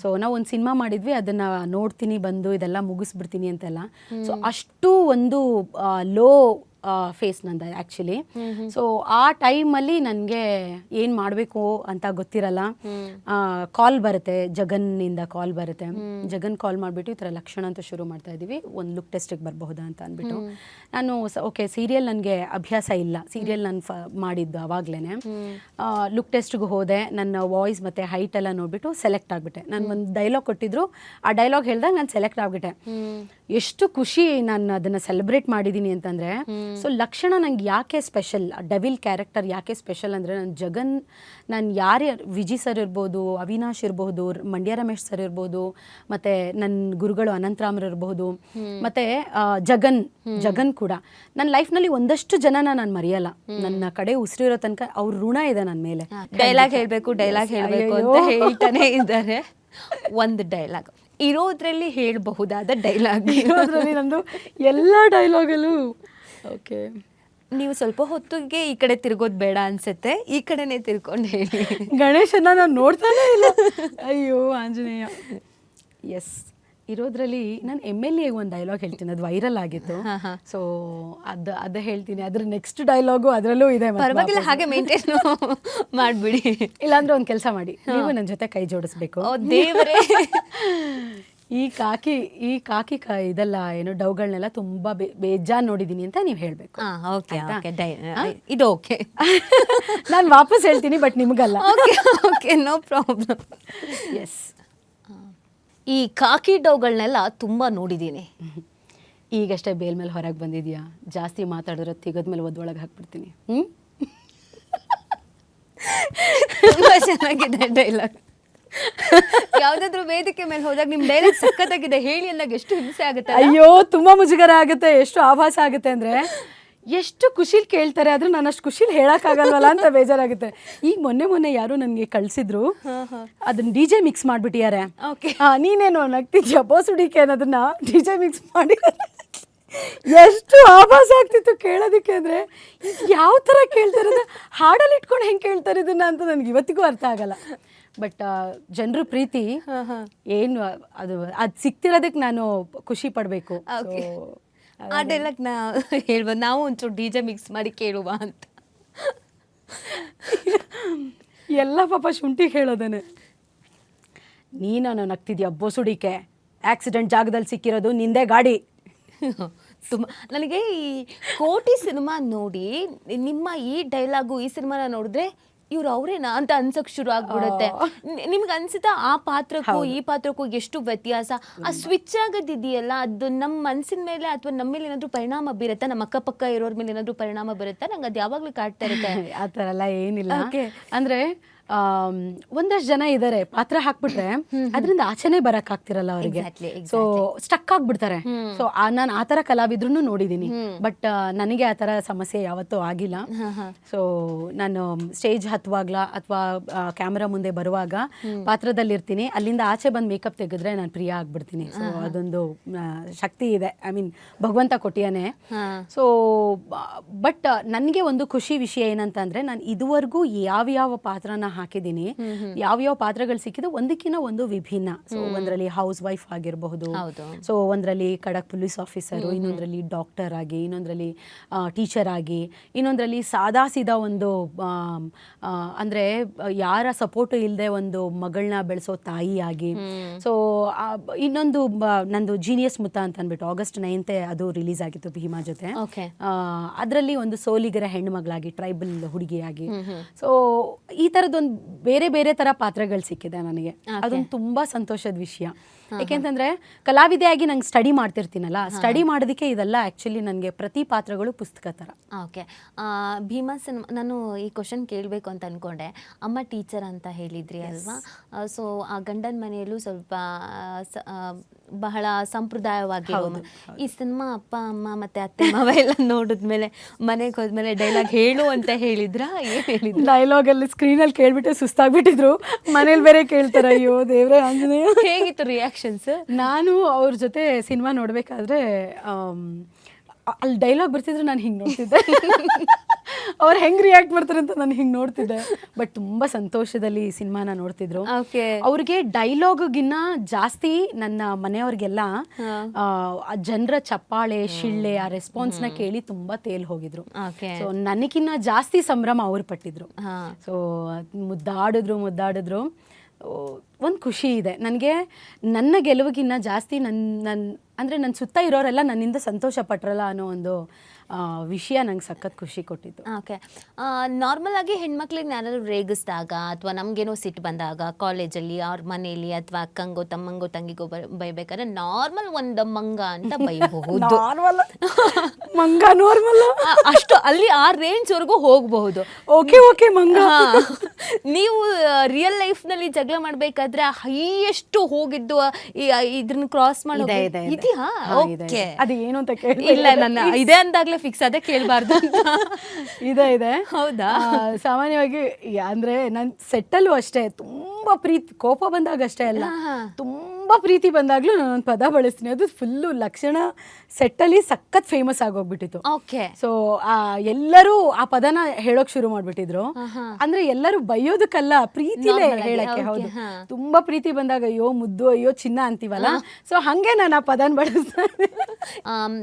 ಸೊ ನಾವು ಒಂದು ಸಿನಿಮಾ ಮಾಡಿದ್ವಿ, ಅದನ್ನು ನೋಡ್ತೀನಿ ಬಂದು ಇದೆಲ್ಲ ಮುಗಿಸ್ಬಿಡ್ತೀನಿ ಅಂತೆಲ್ಲ. ಸೊ ಅಷ್ಟು ಒಂದು ಲೋ ಫೇಸ್ ನಂದು ಆ್ಯಕ್ಚುಲಿ. ಸೊ ಆ ಟೈಮಲ್ಲಿ ನನಗೆ ಏನು ಮಾಡಬೇಕು ಅಂತ ಗೊತ್ತಿರಲ್ಲ. ಕಾಲ್ ಬರುತ್ತೆ, ಜಗನ್ನಿಂದ ಕಾಲ್ ಬರುತ್ತೆ. ಜಗನ್ ಕಾಲ್ ಮಾಡಿಬಿಟ್ಟು ಈ ಥರ ಲಕ್ಷಣ ಅಂತ ಶುರು ಮಾಡ್ತಾ ಇದ್ದೀವಿ, ಒಂದು ಲುಕ್ ಟೆಸ್ಟಿಗೆ ಬರಬಹುದಾ ಅಂತ ಅಂದ್ಬಿಟ್ಟು ನಾನು ಓಕೆ ಸೀರಿಯಲ್ ನನಗೆ ಅಭ್ಯಾಸ ಇಲ್ಲ, ಸೀರಿಯಲ್ ನಾನು ಮಾಡಿದ್ದು ಆವಾಗಲೇ. ಲುಕ್ ಟೆಸ್ಟ್ಗೆ ಹೋದೆ, ನನ್ನ ವಾಯ್ಸ್ ಮತ್ತು ಹೈಟ್ ಎಲ್ಲ ನೋಡಿಬಿಟ್ಟು ಸೆಲೆಕ್ಟ್ ಆಗಿಬಿಟ್ಟೆ. ನಾನು ಒಂದು ಡೈಲಾಗ್ ಕೊಟ್ಟಿದ್ರು, ಆ ಡೈಲಾಗ್ ಹೇಳಿದಾಗ ನಾನು ಸೆಲೆಕ್ಟ್ ಆಗಿಬಿಟ್ಟೆ. ಎಷ್ಟು ಖುಷಿ ನಾನು ಅದನ್ನು ಸೆಲೆಬ್ರೇಟ್ ಮಾಡಿದ್ದೀನಿ ಅಂತಂದರೆ. ಸೊ ಲಕ್ಷಣ ನಂಗೆ ಯಾಕೆ ಸ್ಪೆಷಲ್, ಡೆವಿಲ್ ಕ್ಯಾರೆಕ್ಟರ್ ಯಾಕೆ ಸ್ಪೆಷಲ್ ಅಂದರೆ ನಾನು ಯಾರೇ ವಿಜಿ ಸರ್ ಇರ್ಬೋದು, ಅವಿನಾಶ್ ಇರ್ಬೋದು, ಮಂಡ್ಯ ರಮೇಶ್ ಸರ್ ಇರ್ಬೋದು, ಮತ್ತು ನನ್ನ ಗುರುಗಳು ಅನಂತರಾಮರ್ ಇರ್ಬೋದು, ಮತ್ತು ಜಗನ್ ಕೂಡ ನನ್ನ ಲೈಫ್ನಲ್ಲಿ ಒಂದಷ್ಟು ಜನನ ನಾನು ಮರೆಯಲ್ಲ. ನನ್ನ ಕಡೆ ಉಸಿರಿರೋ ತನಕ ಅವ್ರ ಋಣ ಇದೆ ನನ್ನ ಮೇಲೆ. ಡೈಲಾಗ್ ಹೇಳಬೇಕು ಅಂತ ಹೇಳ್ತಾನೆ ಇದ್ದಾರೆ. ಒಂದು ಡೈಲಾಗ್ ಇರೋದ್ರಲ್ಲಿ ಹೇಳಬಹುದಾದ ಡೈಲಾಗ್, ಇರೋದ್ರಲ್ಲಿ ನಂದು ಎಲ್ಲ ಡೈಲಾಗಲ್ಲೂ ಓಕೆ. ನೀವು ಸ್ವಲ್ಪ ಹೊತ್ತಿಗೆ ಈ ಕಡೆ ತಿರ್ಗೋದು ಬೇಡ ಅನ್ಸುತ್ತೆ, ಈ ಕಡೆನೇ ತಿರ್ಕೊಂಡು ಹೇಳಿ. ಗಣೇಶನ ನಾನು ನೋಡ್ತಾನೇ ಇಲ್ಲ. ಅಯ್ಯೋ ಆಂಜನೇಯ. ಎಸ್, ಇರೋದ್ರಲ್ಲಿ ನಾನು MLA ಒಂದು ಡೈಲಾಗ್ ಹೇಳ್ತೀನಿ, ಅದು ವೈರಲ್ ಆಗಿತ್ತು. ಸೊ ಅದು ಹೇಳ್ತೀನಿ. ಅದ್ರ ನೆಕ್ಸ್ಟ್ ಡೈಲಾಗು ಅದರಲ್ಲೂ ಇದೆ. ಪರವಾಗಿಲ್ಲ, ಹಾಗೆ ಮೇಂಟೈನ್ ಮಾಡಿಬಿಡಿ. ಇಲ್ಲಾಂದ್ರೆ ಒಂದು ಕೆಲಸ ಮಾಡಿ, ನೀವು ನನ್ನ ಜೊತೆ ಕೈ ಜೋಡಿಸ್ಬೇಕು. ದೇವರೇ, ಈ ಕಾಕಿ ಇದೆಲ್ಲ ಏನು ಡೌಗಳನ್ನೆಲ್ಲ ತುಂಬಾ ಬೇಜಾನ್ ನೋಡಿದೀನಿ ಅಂತ ನೀವು ಹೇಳ್ಬೇಕು. ಇದು ಓಕೆ, ನಾನು ವಾಪಸ್ ಹೇಳ್ತೀನಿ, ಬಟ್ ನಿಮ್ಗಲ್ಲ. Okay, no problem. ಎಸ್, ಈ ಕಾಕಿ ಡೌಗಳನ್ನೆಲ್ಲ ತುಂಬಾ ನೋಡಿದ್ದೀನಿ. ಈಗಷ್ಟೇ ಬೇಲ್ ಮೇಲೆ ಹೊರಗೆ ಬಂದಿದ್ಯಾ, ಜಾಸ್ತಿ ಮಾತಾಡಿದ್ರೆ ತೆಗೆದ್ಮೇಲೆ ಒಳಗೆ ಹಾಕ್ಬಿಡ್ತೀನಿ. ತುಂಬಾ ಚೆನ್ನಾಗಿದೆ ಡೈಲಾಗ್. ಯಾವ್ದಾದ್ರು ವೇದಿಕೆ ಮೇಲೆ ಹೋದಾಗ ನಿಮ್ ಡೈಲಾಗ್ ಸಖತ್ತಾಗಿದೆ ಹೇಳಿ ಅಂದಾಗ ಎಷ್ಟು ಹಿಂಸೆ ಆಗುತ್ತೆ. ಅಯ್ಯೋ ತುಂಬಾ ಮುಜುಗರ ಆಗುತ್ತೆ, ಎಷ್ಟು ಆಭಾಸ ಆಗುತ್ತೆ ಅಂದ್ರೆ ಎಷ್ಟು ಖುಷಿಲ್ ಕೇಳ್ತಾರೆ, ಆದ್ರೆ ನಾನು ಅಷ್ಟು ಖುಷಿಲ್ ಹೇಳಕ್ಕಾಗಲ್ವಲ್ಲ ಅಂತ ಬೇಜಾರಾಗುತ್ತೆ. ಈಗ ಮೊನ್ನೆ ಯಾರು ನನಗೆ ಕಳ್ಸಿದ್ರು, ಅದನ್ನ DJ ಮಿಕ್ಸ್ ಮಾಡ್ಬಿಟ್ಟಿದ್ದಾರೆ. ನೀನೇನೋ ನಗ್ತಿದ್ಯಾ ಬೋಸುಡಿಕೆ ಅನ್ನೋದನ್ನ DJ ಮಿಕ್ಸ್ ಮಾಡಿ ಎಷ್ಟು ಆಭಾಸ ಆಗ್ತಿತ್ತು ಕೇಳೋದಕ್ಕೆ. ಅಂದ್ರೆ ಯಾವ ತರ ಕೇಳ್ತಾರೆ, ಹಾಡಲ್ಲಿ ಇಟ್ಕೊಂಡು ಹೆಂಗೆ ಕೇಳ್ತಾರೆ ಇದನ್ನ ಅಂತ ನನಗೆ ಇವತ್ತಿಗೂ ಅರ್ಥ ಆಗಲ್ಲ. ಬಟ್ ಜನರ ಪ್ರೀತಿ ಏನು, ಅದು ಸಿಕ್ತಿರೋದಕ್ಕೆ ನಾನು ಖುಷಿ ಪಡಬೇಕು. ಆ ಡೈಲಾಗ್ ನಾ ಹೇಳ್ಬೋದು, ನಾವು ಒಂಚೂರು DJ ಮಿಕ್ಸ್ ಮಾಡಿ ಕೇಳುವ ಅಂತ. ಎಲ್ಲ ಪಾಪ ಶುಂಠಿಗೆ ಹೇಳೋದೇನೆ. ನೀನು ನಗ್ತಿದ್ಯಾ ಬೋಸುಡಿಕೆ, ಆಕ್ಸಿಡೆಂಟ್ ಜಾಗದಲ್ಲಿ ಸಿಕ್ಕಿರೋದು ನಿಂದೇ ಗಾಡಿ. ತುಂಬ ನನಗೆ ಈ ಕೋಟಿ ಸಿನಿಮಾ ನೋಡಿ ನಿಮ್ಮ ಈ ಡೈಲಾಗು ಈ ಸಿನಿಮಾನ ನೋಡಿದ್ರೆ ಇವ್ರು ಅವರೇನಾ ಅಂತ ಅನ್ಸಕ್ ಶುರು ಆಗ್ಬಿಡುತ್ತೆ. ನಿಮ್ಗೆ ಅನ್ಸುತ್ತಾ ಆ ಪಾತ್ರಕ್ಕೂ ಈ ಪಾತ್ರಕ್ಕೂ ಎಷ್ಟು ವ್ಯತ್ಯಾಸ? ಆ ಸ್ವಿಚ್ ಆಗೋದಿದೆಯಲ್ಲ, ಅದು ನಮ್ಮ ಮನಸ್ಸಿನ ಮೇಲೆ ಅಥವಾ ನಮ್ಮ ಮೇಲೆ ಏನಾದ್ರು ಪರಿಣಾಮ ಬೀರುತ್ತಾ, ನಮ್ಮ ಅಕ್ಕಪಕ್ಕ ಇರೋರ ಮೇಲೆ ಏನಾದ್ರು ಪರಿಣಾಮ ಬೀರುತ್ತಾ? ನಂಗೆ ಅದು ಯಾವಾಗ್ಲೂ ಕಾಡ್ತಾ ಇರುತ್ತೆ. ಆ ಥರ ಎಲ್ಲ ಏನಿಲ್ಲ. ಅಂದ್ರೆ ಒಂದಷ್ಟು ಜನ ಇದ್ದಾರೆ ಪಾತ್ರ ಹಾಕ್ಬಿಟ್ರೆ ಅದರಿಂದ ಆಚೆನೆ ಬರಕ್ ಆಗ್ತಿರಲ್ಲ ಅವರಿಗೆ, ಸೊ ಸ್ಟಕ್ ಆಗ್ಬಿಡ್ತಾರೆ. ಸೊ ನಾನು ಆ ಥರ ಕಲಾವಿದ್ರೂ ನೋಡಿದ್ದೀನಿ, ಬಟ್ ನನಗೆ ಆ ಥರ ಸಮಸ್ಯೆ ಯಾವತ್ತೂ ಆಗಿಲ್ಲ. ಸೊ ನಾನು ಸ್ಟೇಜ್ ಹತ್ತುವಾಗ್ಲ ಅಥವಾ ಕ್ಯಾಮ್ರಾ ಮುಂದೆ ಬರುವಾಗ ಪಾತ್ರದಲ್ಲಿರ್ತೀನಿ, ಅಲ್ಲಿಂದ ಆಚೆ ಬಂದು ಮೇಕಪ್ ತೆಗೆದ್ರೆ ನಾನು ಪ್ರಿಯ ಆಗ್ಬಿಡ್ತೀನಿ. ಸೊ ಅದೊಂದು ಶಕ್ತಿ ಇದೆ, ಐ ಮೀನ್ ಭಗವಂತ ಕೊಟ್ಟಿಯಾನೆ. ಸೊ ಬಟ್ ನನಗೆ ಒಂದು ಖುಷಿ ವಿಷಯ ಏನಂತಂದ್ರೆ, ನಾನು ಇದುವರೆಗೂ ಯಾವ್ಯಾವ ಪಾತ್ರನ ಹಾಕಿದ್ದೀನಿ, ಯಾವ್ಯಾವ ಪಾತ್ರಗಳು ಸಿಕ್ಕಿದ್ದು ಒಂದಕ್ಕಿಂತ ಒಂದು ವಿಭಿನ್ನ. ಸೊ ಒಂದರಲ್ಲಿ ಹೌಸ್ ವೈಫ್ ಆಗಿರಬಹುದು, ಸೊ ಒಂದರಲ್ಲಿ ಖಡಕ್ ಪೊಲೀಸ್ ಆಫೀಸರು, ಇನ್ನೊಂದರಲ್ಲಿ ಡಾಕ್ಟರ್ ಆಗಿ, ಇನ್ನೊಂದರಲ್ಲಿ ಟೀಚರ್ ಆಗಿ, ಇನ್ನೊಂದರಲ್ಲಿ ಸಾದಾ ಸೀದಾ ಒಂದು ಅಂದ್ರೆ ಯಾರ ಸಪೋರ್ಟು ಇಲ್ಲದೆ ಒಂದು ಮಗಳನ್ನ ಬೆಳೆಸೋ ತಾಯಿ ಆಗಿ. ಸೊ ಇನ್ನೊಂದು ನಂದು ಜೀನಿಯಸ್ ಮುತ್ತ ಅಂತ ಅಂದ್ಬಿಟ್ಟು August 9th ಅದು ರಿಲೀಸ್ ಆಗಿತ್ತು ಭೀಮಾ ಜೊತೆ. ಅದರಲ್ಲಿ ಒಂದು ಸೋಲಿಗರ ಹೆಣ್ಣು ಮಗಳಾಗಿ, ಟ್ರೈಬಲ್ ಹುಡುಗಿಯಾಗಿ. ಸೊ ಈ ಥರದ್ದೊಂದು ಬೇರೆ ಬೇರೆ ಥರ ಪಾತ್ರಗಳು ಸಿಕ್ಕಿದೆ ನನಗೆ, ಅದೊಂದು ತುಂಬ ಸಂತೋಷದ ವಿಷಯ. ಯಾಕೆಂತಂದರೆ ಕಲಾವಿದೆಯಾಗಿ ನಂಗೆ ಸ್ಟಡಿ ಮಾಡ್ತಿರ್ತೀನಲ್ಲ, ಸ್ಟಡಿ ಮಾಡೋದಕ್ಕೆ ಇದೆಲ್ಲ ಆ್ಯಕ್ಚುಲಿ ನನಗೆ ಪ್ರತಿ ಪಾತ್ರಗಳು ಪುಸ್ತಕ ಥರ. ಓಕೆ, ಭೀಮಾ ಸಿನಿಮಾ ನಾನು ಈ ಕ್ವಶನ್ ಕೇಳಬೇಕು ಅಂತ ಅಂದ್ಕೊಂಡೆ. ಅಮ್ಮ ಟೀಚರ್ ಅಂತ ಹೇಳಿದ್ರಿ ಅಲ್ವಾ? ಸೊ ಆ ಗಂಡನ ಮನೆಯಲ್ಲೂ ಸ್ವಲ್ಪ ಬಹಳ ಸಂಪ್ರದಾಯವಾಗಿರೋದು. ಈ ಸಿನಿಮಾ ಅಪ್ಪ ಅಮ್ಮ ಮತ್ತು ಅತ್ತೆ ಮಾವ ಎಲ್ಲ ನೋಡಿದ್ಮೇಲೆ ಮನೆಗೆ ಹೋದ್ಮೇಲೆ ಡೈಲಾಗ್ ಹೇಳು ಅಂತ ಹೇಳಿದ್ರಾ? ಏನು ಹೇಳಿದ್ರು? ಡೈಲಾಗಲ್ಲಿ ಸ್ಕ್ರೀನಲ್ಲಿ ಕೇಳ್ಬಿಟ್ಟು ಸುಸ್ತಾಗ್ಬಿಟ್ಟಿದ್ರು, ಮನೇಲಿ ಬೇರೆ ಕೇಳ್ತಾರೆ. ಅಯ್ಯೋ ದೇವ್ರೆ ಆಂಜನೇಯ. ಹೇಗಿತ್ತು ರಿಯಾಕ್ಷನ್ಸ್? ನಾನು ಅವ್ರ ಜೊತೆ ಸಿನಿಮಾ ನೋಡಬೇಕಾದ್ರೆ ಅಲ್ಲಿ ಡೈಲಾಗ್ ಬರ್ತಿದ್ರೆ ನಾನು ಹಿಂಗೆ ನೋಡ್ತಿದ್ದೆ, ಅವ್ರು ಹೆಂಗೆ ರಿಯಾಕ್ಟ್ ಮಾಡ್ತಾರೆ ಅಂತ ನಾನು ಹಿಂಗೆ ನೋಡ್ತಿದ್ದೆ. ಬಟ್ ತುಂಬ ಸಂತೋಷದಲ್ಲಿ ಈ ಸಿನಿಮಾನ ನೋಡ್ತಿದ್ರು. ಅವ್ರಿಗೆ ಡೈಲಾಗಿನ್ನ ಜಾಸ್ತಿ ನನ್ನ ಮನೆಯವ್ರಿಗೆಲ್ಲ ಜನರ ಚಪ್ಪಾಳೆ, ಶಿಳ್ಳೆ, ಆ ರೆಸ್ಪಾನ್ಸ್ನ ಕೇಳಿ ತುಂಬ ತೇಲ್ ಹೋಗಿದ್ರು. ಸೊ ನನಗಿನ್ನ ಜಾಸ್ತಿ ಸಂಭ್ರಮ ಅವ್ರು ಪಟ್ಟಿದ್ರು. ಸೊ ಮುದ್ದಾಡಿದ್ರು. ಒಂದು ಖುಷಿ ಇದೆ ನನಗೆ, ನನ್ನ ಗೆಲುವಿಗಿನ್ನ ಜಾಸ್ತಿ ಅಂದರೆ ನನ್ನ ಸುತ್ತ ಇರೋರೆಲ್ಲ ನನ್ನಿಂದ ಸಂತೋಷ ಪಟ್ರಲ್ಲ ಅನ್ನೋ ಒಂದು ವಿಷಯ ನಂಗೆ ಸಖತ್ ಖುಷಿ ಕೊಟ್ಟಿತ್ತು. ಓಕೆ, ನಾರ್ಮಲ್ ಆಗಿ ಹೆಣ್ಮಕ್ಳಿಗೆ ಯಾರಾದ್ರು ರೇಗಿಸಿದಾಗ ಅಥವಾ ನಮಗೇನೋ ಸಿಟ್ಟು ಬಂದಾಗ ಕಾಲೇಜಲ್ಲಿ ಅವ್ರ ಮನೇಲಿ ಅಥವಾ ಅಕ್ಕಂಗೋ ತಮ್ಮಂಗೋ ತಂಗಿಗೋ ಬೈಬೇಕಾದ್ರೆ ನಾರ್ಮಲ್ ಒಂದು ಮಂಗ ಅಂತ ಬೈಬಹುದು. ಮಂಗ ನಾರ್ಮಲ್ ಅಷ್ಟು ಅಲ್ಲಿ ಆ ರೇಂಜ್ವರೆಗೂ ಹೋಗಬಹುದು. ಓಕೆ ಮಂಗ. ನೀವು ರಿಯಲ್ ಲೈಫ್ನಲ್ಲಿ ಜಗಳ ಮಾಡಬೇಕಾದ್ರೆ ಹೈಯೆಸ್ಟ್ ಹೋಗಿದ್ದು ಇದನ್ನ ಕ್ರಾಸ್ ಮಾಡೋದು ಇದೆಯಾ? ಓಕೆ, ಅದು ಏನು ಅಂತ ಕೇಳಿ ಇಲ್ಲ, ನನ್ನ ಇದೆ ಅಂದಾಗ್ಲೇ ಫಿಕ್ಸ್ ಅದೇ ಕೇಳಬಾರ್ದು ಇದೆ. ಹೌದಾ? ಸಾಮಾನ್ಯವಾಗಿ ಅಂದ್ರೆ ನಾನು ಸೆಟ್ಟಲ್ಲೂ ಅಷ್ಟೇ ತುಂಬಾ ಪ್ರೀತಿ, ಕೋಪ ಬಂದಾಗ ಅಷ್ಟೇ ಅಲ್ಲ, ತುಂಬಾ ಪ್ರೀತಿ ಬಂದಾಗ್ಲೂ ನಾನೊಂದು ಪದ ಬಳಸ್ತೀನಿ, ಅದು ಫುಲ್ಲು ಲಕ್ಷಣ ಸೆಟ್ಟಲ್ಲಿ ಸಖತ್ ಫೇಮಸ್ ಆಗೋಗ್ಬಿಟ್ಟಿತ್ತು. ಸೊ ಎಲ್ಲರೂ ಆ ಪದನ ಹೇಳೋಕ್ ಶುರು ಮಾಡ್ಬಿಟ್ಟಿದ್ರು. ಅಂದ್ರೆ ಎಲ್ಲರೂ ಬೈಯೋದಕ್ಕಲ್ಲ, ಪ್ರೀತಿಲೇ ಹೇಳಕ್ಕೆ. ಹೌದು, ತುಂಬಾ ಪ್ರೀತಿ ಬಂದಾಗ ಅಯ್ಯೋ ಮುದ್ದು, ಅಯ್ಯೋ ಚಿನ್ನ ಅಂತೀವಲ್ಲ, ಸೊ ಹಂಗೆ ನಾನು ಆ ಪದನ ಬಳಸ್ತೀನಿ.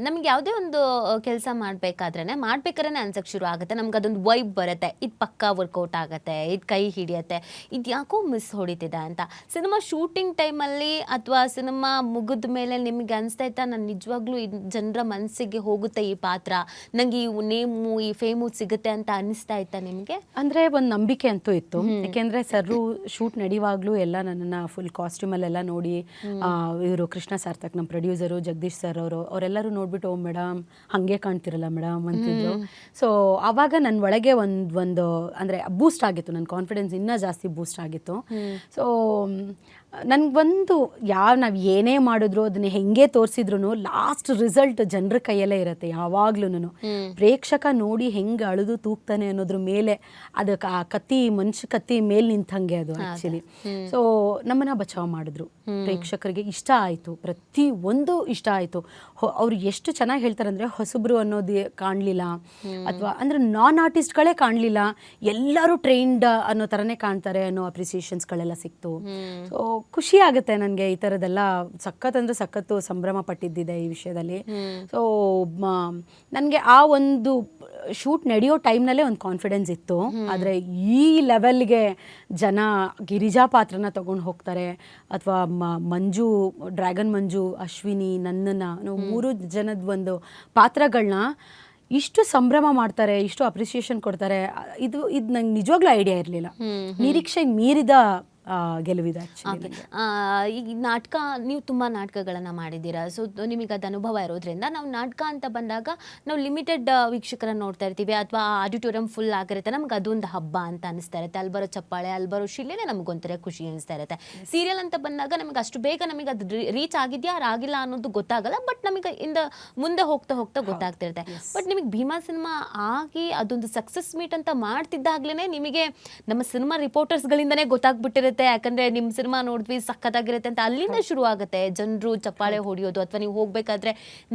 ನಮ್ಗೆ ಯಾವುದೇ ಒಂದು ಕೆಲಸ ಮಾಡ್ಬೇಕಾದ್ರೆ ಅನ್ಸಕ್ ಶುರು ಆಗುತ್ತೆ, ನಮ್ಗೆ ಅದೊಂದು ವೈಬ್ ಬರುತ್ತೆ, ಇದು ಪಕ್ಕಾ ವರ್ಕೌಟ್ ಆಗುತ್ತೆ, ಇದು ಕೈ ಹಿಡಿಯತ್ತೆ, ಇದು ಯಾಕೋ ಮಿಸ್ ಹೊಡಿತಿದೆ ಅಂತ. ಸಿನಿಮಾ ಶೂಟಿಂಗ್ ಟೈಮಲ್ಲಿ ಅಥವಾ ಸಿನಿಮಾ ಮುಗಿದ ಮೇಲೆ ನಿಮಗೆ ಅನಿಸ್ತಾ ಇತ್ತಾ, ನಾನು ನಿಜವಾಗ್ಲೂ ಜನರ ಮನಸ್ಸಿಗೆ ಹೋಗುತ್ತೆ ಈ ಪಾತ್ರ, ನಂಗೆ ಈ ನೇಮು ಈ ಫೇಮು ಸಿಗುತ್ತೆ ಅಂತ ಅನಿಸ್ತಾ ಇತ್ತಾ ನಿಮಗೆ? ಅಂದರೆ ಒಂದು ನಂಬಿಕೆ ಅಂತೂ ಇತ್ತು. ಯಾಕೆಂದರೆ ಸರ್ರು ಶೂಟ್ ನಡೆಯುವಾಗಲೂ ಎಲ್ಲ ನನ್ನನ್ನು ಫುಲ್ ಕಾಸ್ಟ್ಯೂಮಲ್ಲೆಲ್ಲ ನೋಡಿ, ಇವರು ಕೃಷ್ಣ ಸಾರ್ಥಕ್ ನಮ್ಮ ಪ್ರೊಡ್ಯೂಸರು, ಜಗದೀಶ್ ಸರ್ ಅವರೆಲ್ಲರೂ ನೋಡ್ಬಿಟ್ಟು, ಓ ಮೇಡಮ್ ಹಾಗೆ ಕಾಣ್ತಿರಲ್ಲ ಮೇಡಮ್ ಅಂತಿದ್ರು. ಸೊ ಆವಾಗ ನನ್ನ ಒಳಗೆ ಒಂದು ಅಂದರೆ ಬೂಸ್ಟ್ ಆಗಿತ್ತು, ನನ್ನ ಕಾನ್ಫಿಡೆನ್ಸ್ ಇನ್ನೂ ಜಾಸ್ತಿ ಬೂಸ್ಟ್ ಆಗಿತ್ತು. ಸೊ ನನಗೊಂದು ನಾವು ಏನೇ ಮಾಡಿದ್ರು ಅದನ್ನ ಹೆಂಗೆ ತೋರಿಸಿದ್ರು ಲಾಸ್ಟ್ ರಿಸಲ್ಟ್ ಜನರ ಕೈಯಲ್ಲೇ ಇರುತ್ತೆ ಯಾವಾಗ್ಲೂ. ಪ್ರೇಕ್ಷಕ ನೋಡಿ ಹೆಂಗೆ ಅಳಿದು ತೂಗ್ತಾನೆ ಅನ್ನೋದ್ರ ಮೇಲೆ ಅದಕ್ಕೆ ಆ ಮನುಷ್ಯ ಕತ್ತಿ ಮೇಲೆ ನಿಂತಂಗೆ ಅದು ಆ್ಯಕ್ಚುಲಿ. ಸೊ ನಮ್ಮನ್ನ ಬಚಾವ್ ಮಾಡಿದ್ರು, ಪ್ರೇಕ್ಷಕರಿಗೆ ಇಷ್ಟ ಆಯಿತು, ಪ್ರತಿ ಒಂದು ಇಷ್ಟ ಆಯಿತು. ಅವ್ರು ಎಷ್ಟು ಚೆನ್ನಾಗಿ ಹೇಳ್ತಾರೆ ಅಂದರೆ, ಹೊಸಬ್ರು ಅನ್ನೋದು ಕಾಣಲಿಲ್ಲ, ಅಥವಾ ಅಂದರೆ ನಾನ್ ಆರ್ಟಿಸ್ಟ್ಗಳೇ ಕಾಣಲಿಲ್ಲ, ಎಲ್ಲರೂ ಟ್ರೈನ್ಡ್ ಅನ್ನೋ ಥರನೇ ಕಾಣ್ತಾರೆ ಅನ್ನೋ ಅಪ್ರಿಸಿಯೇಷನ್ಸ್ಗಳೆಲ್ಲ ಸಿಕ್ತು. ಸೊ ಖುಷಿ ಆಗುತ್ತೆ ನನಗೆ ಈ ಥರದ್ದೆಲ್ಲ. ಸಖತ್ ಅಂದರೆ ಸಖತ್ತು ಸಂಭ್ರಮ ಪಟ್ಟಿದ್ದಿದೆ ಈ ವಿಷಯದಲ್ಲಿ. ಸೊ ನನಗೆ ಆ ಒಂದು ಶೂಟ್ ನಡೆಯೋ ಟೈಮ್ನಲ್ಲೇ ಒಂದು ಕಾನ್ಫಿಡೆನ್ಸ್ ಇತ್ತು. ಆದರೆ ಈ ಲೆವೆಲ್ಗೆ ಜನ ಗಿರಿಜಾ ಪಾತ್ರನ ತಗೊಂಡು ಹೋಗ್ತಾರೆ, ಅಥವಾ ಮಂಜು, ಡ್ರ್ಯಾಗನ್ ಮಂಜು, ಅಶ್ವಿನಿ, ನನ್ನನ್ನು 3 ಜನದ ಒಂದು ಪಾತ್ರಗಳನ್ನ ಇಷ್ಟು ಸಂಭ್ರಮ ಮಾಡ್ತಾರೆ, ಇಷ್ಟು ಅಪ್ರಿಸಿಯೇಷನ್ ಕೊಡ್ತಾರೆ, ಇದು ನಂಗೆ ನಿಜವಾಗ್ಲೂ ಐಡಿಯಾ ಇರಲಿಲ್ಲ. ನಿರೀಕ್ಷೆಗೆ ಮೀರಿದ ಗೆಲುವಿದೆ ಓಕೆ. ಆ್ಯಕ್ಚುಲಿ. ಈಗ ನಾಟಕ ನೀವು ತುಂಬ ನಾಟಕಗಳನ್ನು ಮಾಡಿದ್ದೀರಾ, ಸೊ ನಿಮಗೆ ಅದು ಅನುಭವ ಇರೋದ್ರಿಂದ ನಾವು ನಾಟಕ ಅಂತ ಬಂದಾಗ ನಾವು ಲಿಮಿಟೆಡ್ ವೀಕ್ಷಕರನ್ನು ನೋಡ್ತಾ ಇರ್ತೀವಿ, ಅಥವಾ ಆಡಿಟೋರಿಯಂ ಫುಲ್ ಆಗಿರುತ್ತೆ, ನಮ್ಗೆ ಅದೊಂದು ಹಬ್ಬ ಅಂತ ಅನಿಸ್ತಾ ಇರುತ್ತೆ, ಅಲ್ಲಿ ಬರೋ ಚಪ್ಪಾಳೆ ಅಲ್ಲಿ ಬರೋ ಶಿಲ್ಲೆನೇ ನಮಗೊಂಥರ ಖುಷಿ ಅನಿಸ್ತಾ ಇರುತ್ತೆ. ಸೀರಿಯಲ್ ಅಂತ ಬಂದಾಗ ನಮಗೆ ಅಷ್ಟು ಬೇಗ ನಮಗೆ ಅದು ರೀಚ್ ಆಗಿದೆಯಾ ಆಗಿಲ್ಲ ಅನ್ನೋದು ಗೊತ್ತಾಗಲ್ಲ, ಬಟ್ ನಮಗೆ ಮುಂದೆ ಹೋಗ್ತಾ ಹೋಗ್ತಾ ಗೊತ್ತಾಗ್ತಿರುತ್ತೆ. ಬಟ್ ನಿಮಗೆ ಭೀಮಾ ಸಿನಿಮಾ ಆಗಿ ಅದೊಂದು ಸಕ್ಸಸ್ ಮೀಟ್ ಅಂತ ಮಾಡ್ತಿದ್ದಾಗ್ಲೇ ನಿಮಗೆ ನಮ್ಮ ಸಿನಿಮಾ ರಿಪೋರ್ಟರ್ಸ್ಗಳಿಂದನೇ ಗೊತ್ತಾಗ್ಬಿಟ್ಟಿರುತ್ತೆ, ಯಾಕಂದರೆ ನಿಮ್ಮ ಸಿನಿಮಾ ನೋಡಿದ್ವಿ ಸಖತ್ತಾಗಿರುತ್ತೆ ಅಂತ ಅಲ್ಲಿಂದ ಶುರು ಆಗುತ್ತೆ ಜನರು ಚಪ್ಪಾಳೆ ಹೊಡೆಯೋದು, ಅಥವಾ ನೀವು ಹೋಗಬೇಕಾದ್ರೆ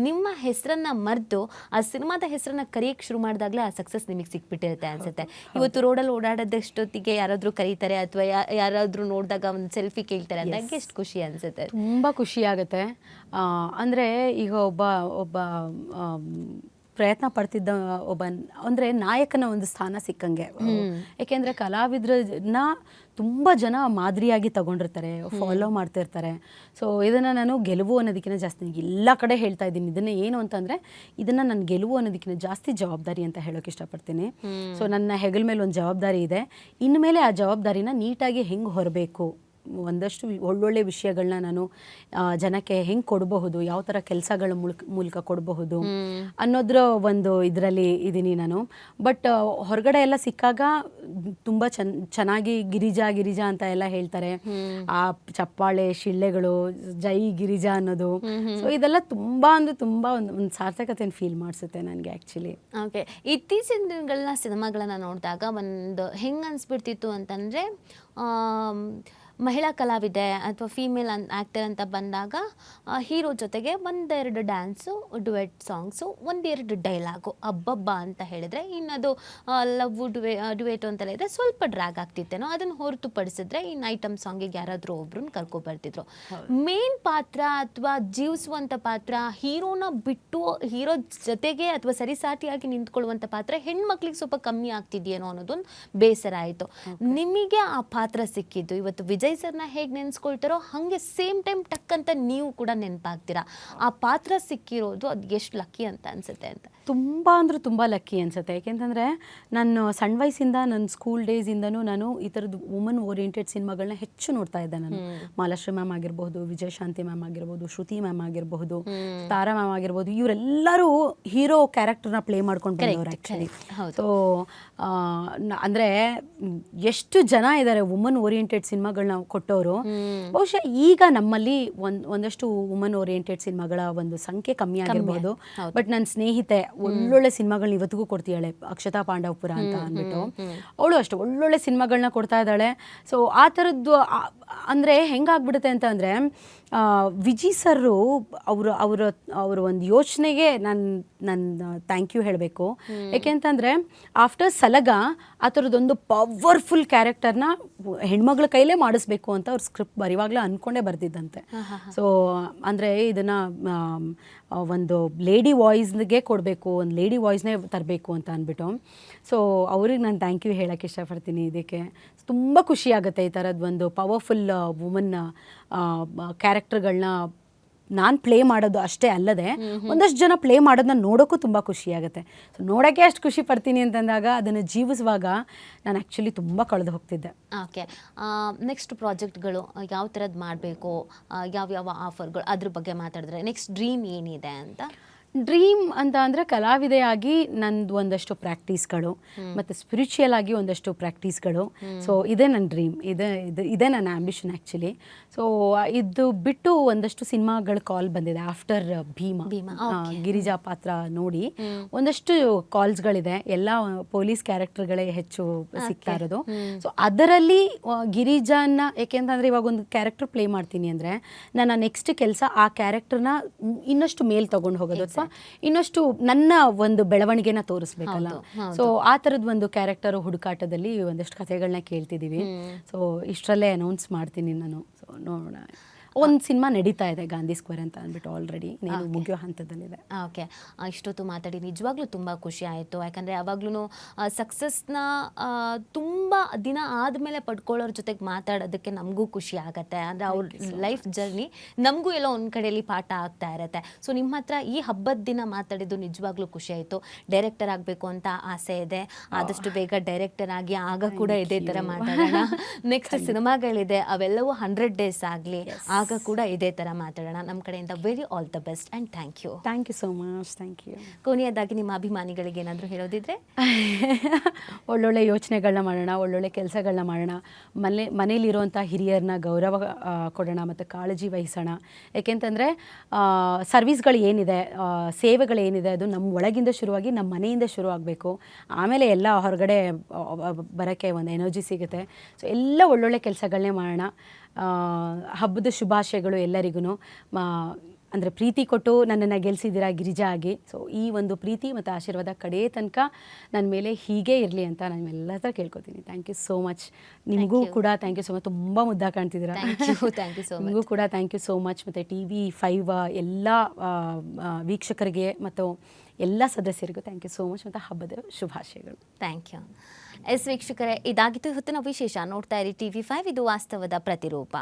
ನಿಮ್ಮ ಹೆಸರನ್ನ ಮರೆತು ಆ ಸಿನಿಮಾದ ಹೆಸರನ್ನ ಕರೆಯಕ್ಕೆ ಶುರು ಮಾಡಿದಾಗಲೇ ಆ ಸಕ್ಸಸ್ ನಿಮಗೆ ಸಿಕ್ಬಿಟ್ಟಿರುತ್ತೆ ಅನ್ಸುತ್ತೆ. ಇವತ್ತು ರೋಡಲ್ಲಿ ಓಡಾಡೋದಷ್ಟೊತ್ತಿಗೆ ಯಾರಾದರೂ ಕರೀತಾರೆ ಅಥವಾ ಯಾರಾದರೂ ನೋಡಿದಾಗ ಒಂದು ಸೆಲ್ಫಿ ಕೇಳ್ತಾರೆ ಅಂದಾಗ ಎಷ್ಟು ಖುಷಿ ಅನ್ಸುತ್ತೆ. ತುಂಬ ಖುಷಿ ಆಗುತ್ತೆ. ಅಂದರೆ ಈಗ ಒಬ್ಬ ಪ್ರಯತ್ನ ಪಡ್ತಿದ್ದ ಒಬ್ಬ ಅಂದರೆ ನಾಯಕನ ಒಂದು ಸ್ಥಾನ ಸಿಕ್ಕಂಗೆ. ಏಕೆಂದರೆ ಕಲಾವಿದ್ರನ್ನ ತುಂಬ ಜನ ಮಾದರಿಯಾಗಿ ತಗೊಂಡಿರ್ತಾರೆ, ಫಾಲೋ ಮಾಡ್ತಿರ್ತಾರೆ. ಸೊ ಇದನ್ನು ನಾನು ಗೆಲುವು ಅನ್ನೋದಕ್ಕಿಂತ ಜಾಸ್ತಿ ಎಲ್ಲ ಕಡೆ ಹೇಳ್ತಾ ಇದ್ದೀನಿ. ಇದನ್ನು ಏನು ಅಂತಂದರೆ ಇದನ್ನು ನಾನು ಗೆಲುವು ಅನ್ನೋದಕ್ಕಿಂತ ಜಾಸ್ತಿ ಜವಾಬ್ದಾರಿ ಅಂತ ಹೇಳೋಕೆ ಇಷ್ಟಪಡ್ತೀನಿ. ಸೊ ನನ್ನ ಹೆಗಲ ಮೇಲೆ ಒಂದು ಜವಾಬ್ದಾರಿ ಇದೆ. ಇನ್ಮೇಲೆ ಆ ಜವಾಬ್ದಾರಿನ ನೀಟಾಗಿ ಹೆಂಗೆ ಹೊರಬೇಕು, ಒಂದಷ್ಟು ಒಳ್ಳೊಳ್ಳೆ ವಿಷಯಗಳನ್ನ ನಾನು ಜನಕ್ಕೆ ಹೆಂಗೆ ಕೊಡಬಹುದು, ಯಾವ ಥರ ಕೆಲಸಗಳ ಮೂಲಕ ಕೊಡಬಹುದು ಅನ್ನೋದ್ರ ಒಂದು ಇದರಲ್ಲಿ ಇದ್ದೀನಿ ನಾನು. ಬಟ್ ಹೊರಗಡೆ ಎಲ್ಲ ಸಿಕ್ಕಾಗ ತುಂಬ ಚೆನ್ನಾಗಿ ಗಿರಿಜಾ ಅಂತ ಎಲ್ಲ ಹೇಳ್ತಾರೆ. ಆ ಚಪ್ಪಾಳೆ ಶಿಳ್ಳೆಗಳು, ಜೈ ಗಿರಿಜಾ ಅನ್ನೋದು, ಸೊ ಇದೆಲ್ಲ ತುಂಬ ಅಂದರೆ ತುಂಬ ಒಂದು ಸಾರ್ಥಕತೆಯನ್ನು ಫೀಲ್ ಮಾಡಿಸುತ್ತೆ ನನಗೆ ಆ್ಯಕ್ಚುಲಿ. ಓಕೆ. ಇತ್ತೀಚಿನ ದಿನಗಳನ್ನ ಸಿನಿಮಾಗಳನ್ನ ನೋಡಿದಾಗ ಒಂದು ಹೆಂಗೆ ಅನಿಸ್ಬಿಡ್ತಿತ್ತು ಅಂತಂದರೆ, ಮಹಿಳಾ ಕಲಾವಿದೆ ಅಥವಾ ಫೀಮೇಲ್ ಆ್ಯಕ್ಟರ್ ಅಂತ ಬಂದಾಗ ಹೀರೋ ಜೊತೆಗೆ ಒಂದೆರಡು ಡ್ಯಾನ್ಸು, ಡುವೆಟ್ ಸಾಂಗ್ಸು, ಒಂದೆರಡು ಡೈಲಾಗು, ಅಬ್ಬಬ್ಬ ಅಂತ ಹೇಳಿದರೆ ಇನ್ನದು ಲವ್ ಡುವೆಟು ಅಂತ ಹೇಳಿದ್ರೆ ಸ್ವಲ್ಪ ಡ್ರ್ಯಾಗ್ ಆಗ್ತಿತ್ತೇನೋ. ಅದನ್ನು ಹೊರತುಪಡಿಸಿದ್ರೆ ಇನ್ನು ಐಟಮ್ ಸಾಂಗಿಗೆ ಯಾರಾದರೂ ಒಬ್ರನ್ನ ಕರ್ಕೊಬರ್ತಿದ್ರು. ಮೇನ್ ಪಾತ್ರ ಅಥವಾ ಜೀವಿಸುವಂಥ ಪಾತ್ರ, ಹೀರೋನ ಬಿಟ್ಟು ಹೀರೋ ಜೊತೆಗೆ ಅಥವಾ ಸರಿಸಾಟಿಯಾಗಿ ನಿಂತ್ಕೊಳ್ಳುವಂಥ ಪಾತ್ರ ಹೆಣ್ಮಕ್ಳಿಗೆ ಸ್ವಲ್ಪ ಕಮ್ಮಿ ಆಗ್ತಿದೆಯೇನೋ ಅನ್ನೋದೊಂದು ಬೇಸರ ಆಯಿತು. ನಿಮಗೆ ಆ ಪಾತ್ರ ಸಿಕ್ಕಿದ್ದು ಇವತ್ತು ವಿಜಯ್ ಸರ್ನ ಹೇಗೆ ನೆನೆಸ್ಕೊಳ್ತಾರೋ ಹಾಗೆ ಸೇಮ್ ಟೈಮ್ ಟಕ್ ಅಂತ ನೀವು ಕೂಡ ನೆನಪಾಗ್ತೀರಾ. ಆ ಪಾತ್ರ ಸಿಕ್ಕಿರೋದು ಅದು ಎಷ್ಟು ಲಕ್ಕಿ ಅಂತ ಅನ್ಸುತ್ತೆ ಅಂತ. ತುಂಬ ಅಂದರೆ ತುಂಬ ಲಕ್ಕಿ ಅನಿಸುತ್ತೆ. ಏಕೆಂತಂದರೆ ನಾನು ಸಣ್ಣ ವಯಸ್ಸಿಂದ ನನ್ನ ಸ್ಕೂಲ್ ಡೇಸಿಂದನೂ ನಾನು ಈ ಥರದ್ದು ವುಮನ್ ಓರಿಯೆಂಟೆಡ್ ಸಿನಿಮಾಗಳನ್ನ ಹೆಚ್ಚು ನೋಡ್ತಾ ಇದ್ದೆ ನಾನು. ಮಾಲಾಶ್ರೀ ಮ್ಯಾಮ್ ಆಗಿರ್ಬೋದು, ವಿಜಯಶಾಂತಿ ಮ್ಯಾಮ್ ಆಗಿರ್ಬೋದು, ಶ್ರುತಿ ಮ್ಯಾಮ್ ಆಗಿರ್ಬೋದು, ತಾರಾ ಮ್ಯಾಮ್ ಆಗಿರ್ಬೋದು, ಇವರೆಲ್ಲರೂ ಹೀರೋ ಕ್ಯಾರೆಕ್ಟರ್ನ ಪ್ಲೇ ಮಾಡ್ಕೊಂಡು ಬಂದವರು ಆ್ಯಕ್ಚುಲಿ. ಸೊ ಅಂದರೆ ಎಷ್ಟು ಜನ ಇದ್ದಾರೆ ವುಮನ್ ಓರಿಯೆಂಟೆಡ್ ಸಿನಿಮಾಗಳನ್ನ ಕೊಟ್ಟವರು. ಬಹುಶಃ ಈಗ ನಮ್ಮಲ್ಲಿ ಒಂದಷ್ಟು ವುಮನ್ ಓರಿಯೆಂಟೆಡ್ ಸಿನಿಮಾಗಳ ಒಂದು ಸಂಖ್ಯೆ ಕಮ್ಮಿ ಆಗಿರ್ಬೋದು. ಬಟ್ ನನ್ನ ಸ್ನೇಹಿತೆ ಒಳ್ಳೊಳ್ಳೆ ಸಿನಿಮಾಗಳನ್ನ ಇವತ್ತಿಗೂ ಕೊಡ್ತಿದ್ದಾಳೆ, ಅಕ್ಷತಾ ಪಾಂಡವಪುರ ಅಂತ ಅಂದ್ಬಿಟ್ಟು. ಅವಳು ಅಷ್ಟು ಒಳ್ಳೊಳ್ಳೆ ಸಿನಿಮಾಗಳನ್ನ ಕೊಡ್ತಾ ಇದ್ದಾಳೆ. ಸೊ ಆ ಥರದ್ದು ಅಂದರೆ ಹೆಂಗಾಗ್ಬಿಡುತ್ತೆ ಅಂತ ಅಂದರೆ, ವಿಜಿ ಸರ್ರು ಅವರ ಒಂದು ಯೋಚನೆಗೆ ನಾನು ಥ್ಯಾಂಕ್ ಯು ಹೇಳಬೇಕು. ಯಾಕೆಂತಂದರೆ ಆಫ್ಟರ್ ಸಲಗ ಆ ಥರದ್ದೊಂದು ಪವರ್ಫುಲ್ ಕ್ಯಾರೆಕ್ಟರ್ನ ಹೆಣ್ಮಗಳ ಕೈಲೇ ಮಾಡಿಸ್ಬೇಕು ಅಂತ ಅವ್ರು ಸ್ಕ್ರಿಪ್ಟ್ ಬರೆಯುವಾಗಲೇ ಅಂದ್ಕೊಂಡೇ ಬರ್ತಿದ್ದಂತೆ. ಸೊ ಅಂದರೆ ಇದನ್ನು ಒಂದು ಲೇಡಿ ವಾಯ್ಸ್ಗೆ ಕೊಡಬೇಕು, ಒಂದು ಲೇಡಿ ವಾಯ್ಸ್ನೇ ತರಬೇಕು ಅಂತ ಅಂದ್ಬಿಟ್ಟು. ಸೊ ಅವ್ರಿಗೆ ನಾನು ಥ್ಯಾಂಕ್ ಯು ಹೇಳೋಕ್ಕೆ ಇಷ್ಟಪಡ್ತೀನಿ. ಇದಕ್ಕೆ ತುಂಬ ಖುಷಿ ಆಗುತ್ತೆ ಈ ಥರದ್ದು ಒಂದು ಪವರ್ಫುಲ್ ವುಮನ್ ಕ್ಯಾರೆಕ್ಟರ್ಗಳನ್ನ ನಾನು ಪ್ಲೇ ಮಾಡೋದು ಅಷ್ಟೇ ಅಲ್ಲದೆ ಒಂದಷ್ಟು ಜನ ಪ್ಲೇ ಮಾಡೋದನ್ನ ನೋಡೋಕ್ಕೂ ತುಂಬ ಖುಷಿ ಆಗುತ್ತೆ. ಸೊ ನೋಡೋಕ್ಕೆ ಅಷ್ಟು ಖುಷಿ ಪಡ್ತೀನಿ ಅಂತಂದಾಗ ಅದನ್ನು ಜೀವಿಸುವಾಗ ನಾನು ಆ್ಯಕ್ಚುಲಿ ತುಂಬ ಕಳೆದು ಹೋಗ್ತಿದ್ದೆ. ಓಕೆ. ನೆಕ್ಸ್ಟ್ ಪ್ರಾಜೆಕ್ಟ್ಗಳು ಯಾವ ಥರದ್ದು ಮಾಡಬೇಕು, ಯಾವ್ಯಾವ ಆಫರ್ಗಳು, ಅದ್ರ ಬಗ್ಗೆ ಮಾತಾಡಿದ್ರೆ ನೆಕ್ಸ್ಟ್ ಡ್ರೀಮ್ ಏನಿದೆ ಅಂತ? ಡ್ರೀಮ್ ಅಂತ ಅಂದರೆ ಕಲಾವಿದೆಯಾಗಿ ನಂದು ಒಂದಷ್ಟು ಪ್ರಾಕ್ಟೀಸ್ಗಳು ಮತ್ತು ಸ್ಪಿರಿಚುವಲ್ ಆಗಿ ಒಂದಷ್ಟು ಪ್ರಾಕ್ಟೀಸ್ಗಳು. ಸೊ ಇದೇ ನನ್ನ ಡ್ರೀಮ್, ಇದೇ ನನ್ನ ಆ್ಯಂಬಿಷನ್ ಆ್ಯಕ್ಚುಲಿ. ಸೊ ಇದು ಬಿಟ್ಟು ಒಂದಷ್ಟು ಸಿನಿಮಾಗಳ ಕಾಲ್ ಬಂದಿದೆ ಆಫ್ಟರ್ ಭೀಮಾ. ಗಿರಿಜಾ ಪಾತ್ರ ನೋಡಿ ಒಂದಷ್ಟು ಕಾಲ್ಸ್ಗಳಿದೆ. ಎಲ್ಲ ಪೊಲೀಸ್ ಕ್ಯಾರೆಕ್ಟರ್ಗಳೇ ಹೆಚ್ಚು ಸಿಗ್ತಾ ಇರೋದು. ಸೊ ಅದರಲ್ಲಿ ಗಿರಿಜಾನ, ಏಕೆಂತಂದರೆ ಇವಾಗ ಒಂದು ಕ್ಯಾರೆಕ್ಟರ್ ಪ್ಲೇ ಮಾಡ್ತೀನಿ ಅಂದರೆ ನನ್ನ ನೆಕ್ಸ್ಟ್ ಕೆಲಸ ಆ ಕ್ಯಾರೆಕ್ಟರ್ನ ಇನ್ನಷ್ಟು ಮೇಲ್ ತೊಗೊಂಡು ಹೋಗೋದು ಅಥವಾ ಇನ್ನಷ್ಟು ನನ್ನ ಒಂದು ಬೆಳವಣಿಗೆನ ತೋರಿಸ್ಬೇಕಲ್ಲ. ಸೊ ಆ ಥರದ್ದು ಒಂದು ಕ್ಯಾರೆಕ್ಟರ್ ಹುಡುಕಾಟದಲ್ಲಿ ಒಂದಷ್ಟು ಕಥೆಗಳನ್ನ ಕೇಳ್ತಿದ್ದೀವಿ. ಸೊ ಇಷ್ಟರಲ್ಲೇ ಅನೌನ್ಸ್ ಮಾಡ್ತೀನಿ ನಾನು. ಸೊ ನೋಡೋಣ. ಒಂದು ಸಿನಿಮಾ ನಡೀತಾ ಇದೆ ಗಾಂಧಿ ಸ್ಕ್ವೇರ್ ಅಂತ ಅಂದ್ಬಿಟ್ಟು ಆಲ್ರೆಡಿ నేను ಮುಗಿಯೋ ಹಂತದಲ್ಲಿದೆ. ಓಕೆ, ಇಷ್ಟೊತ್ತು ಮಾತಾಡಿ ನಿಜವಾಗ್ಲೂ ತುಂಬ ಖುಷಿ ಆಯಿತು. ಯಾಕಂದರೆ ಯಾವಾಗ್ಲೂ ಸಕ್ಸಸ್ನ ತುಂಬ ದಿನ ಆದಮೇಲೆ ಪಡ್ಕೊಳ್ಳೋರ ಜೊತೆಗೆ ಮಾತಾಡೋದಕ್ಕೆ ನಮಗೂ ಖುಷಿ ಆಗುತ್ತೆ. ಅಂದರೆ ಅವ್ರ ಲೈಫ್ ಜರ್ನಿ ನಮಗೂ ಎಲ್ಲೋ ಒಂದು ಕಡೆಯಲ್ಲಿ ಪಾಠ ಆಗ್ತಾ ಇರುತ್ತೆ. ಸೊ ನಿಮ್ಮ ಹತ್ರ ಈ ಹಬ್ಬದ ದಿನ ಮಾತಾಡಿದ್ದು ನಿಜವಾಗ್ಲೂ ಖುಷಿ ಆಯಿತು. ಡೈರೆಕ್ಟರ್ ಆಗಬೇಕು ಅಂತ ಆಸೆ ಇದೆ, ಆದಷ್ಟು ಬೇಗ ಡೈರೆಕ್ಟರ್ ಆಗಿ ಆಗ ಕೂಡ ಇದೇ ಥರ ಮಾತಾಡೋಣ. ನೆಕ್ಸ್ಟ್ ಸಿನಿಮಾಗಳಿದೆ, ಅವೆಲ್ಲವೂ 100 ಡೇಸ್ ಆಗಲಿ, ಆಗ ಕೂಡ ಇದೇ ಥರ ಮಾತಾಡೋಣ. ನಮ್ಮ ಕಡೆಯಿಂದ very all the best and thank you. Thank you so much. Thank you. ಕೊನೆಯದಾಗಿ ನಿಮ್ಮ ಅಭಿಮಾನಿಗಳಿಗೆ ಏನಾದರೂ ಹೇಳೋದಿದ್ರೆ? ಒಳ್ಳೊಳ್ಳೆ ಯೋಚನೆಗಳನ್ನ ಮಾಡೋಣ, ಒಳ್ಳೊಳ್ಳೆ ಕೆಲಸಗಳನ್ನ ಮಾಡೋಣ, ಮನೇಲಿರುವಂಥ ಹಿರಿಯರನ್ನ ಗೌರವ ಕೊಡೋಣ ಮತ್ತು ಕಾಳಜಿ ವಹಿಸೋಣ. ಏಕೆಂತಂದರೆ ಸರ್ವಿಸ್ಗಳು ಏನಿದೆ, ಸೇವೆಗಳೇನಿದೆ, ಅದು ನಮ್ಮ ಒಳಗಿಂದ ಶುರುವಾಗಿ ನಮ್ಮ ಮನೆಯಿಂದ ಶುರು ಆಗಬೇಕು. ಆಮೇಲೆ ಎಲ್ಲ ಹೊರಗಡೆ ಬರೋಕ್ಕೆ ಒಂದು ಎನರ್ಜಿ ಸಿಗುತ್ತೆ. ಸೊ ಎಲ್ಲ ಒಳ್ಳೊಳ್ಳೆ ಕೆಲಸಗಳನ್ನೇ ಮಾಡೋಣ. ಹಬ್ಬದ ಶುಭಾಶಯಗಳು ಎಲ್ಲರಿಗೂ. ಅಂದರೆ ಪ್ರೀತಿ ಕೊಟ್ಟು ನನ್ನನ್ನು ಗೆಲ್ಲಿಸಿದ್ದೀರಾ ಗಿರಿಜಾ ಆಗಿ. ಸೊ ಈ ಒಂದು ಪ್ರೀತಿ ಮತ್ತು ಆಶೀರ್ವಾದ ಕಡೇ ತನಕ ನನ್ನ ಮೇಲೆ ಹೀಗೆ ಇರಲಿ ಅಂತ ನಾನು ಎಲ್ಲ ಹತ್ರ ಕೇಳ್ಕೊತೀನಿ. Thank you so much. ನಿಮಗೂ ಕೂಡ ಥ್ಯಾಂಕ್ ಯು ಸೋ ಮಚ್. ತುಂಬ ಮುದ್ದಾಗಿ ಕಾಣ್ತಿದ್ದೀರಾ. Thank you so much. ನಿಮಗೂ ಕೂಡ ಥ್ಯಾಂಕ್ ಯು ಸೋ ಮಚ್. ಮತ್ತು TV5 ಎಲ್ಲ ವೀಕ್ಷಕರಿಗೆ ಮತ್ತು ಎಲ್ಲ ಸದಸ್ಯರಿಗೂ ಥ್ಯಾಂಕ್ ಯು ಸೋ ಮಚ್ ಮತ್ತು ಹಬ್ಬದ ಶುಭಾಶಯಗಳು. Thank you. ವೀಕ್ಷಕರೇ, ಇದಾಗಿತ್ತು ಇವತ್ತಿನ ವಿಶೇಷ. ನೋಡ್ತಾ ಇರಿ TV5, ಇದು ವಾಸ್ತವದ ಪ್ರತಿರೂಪ.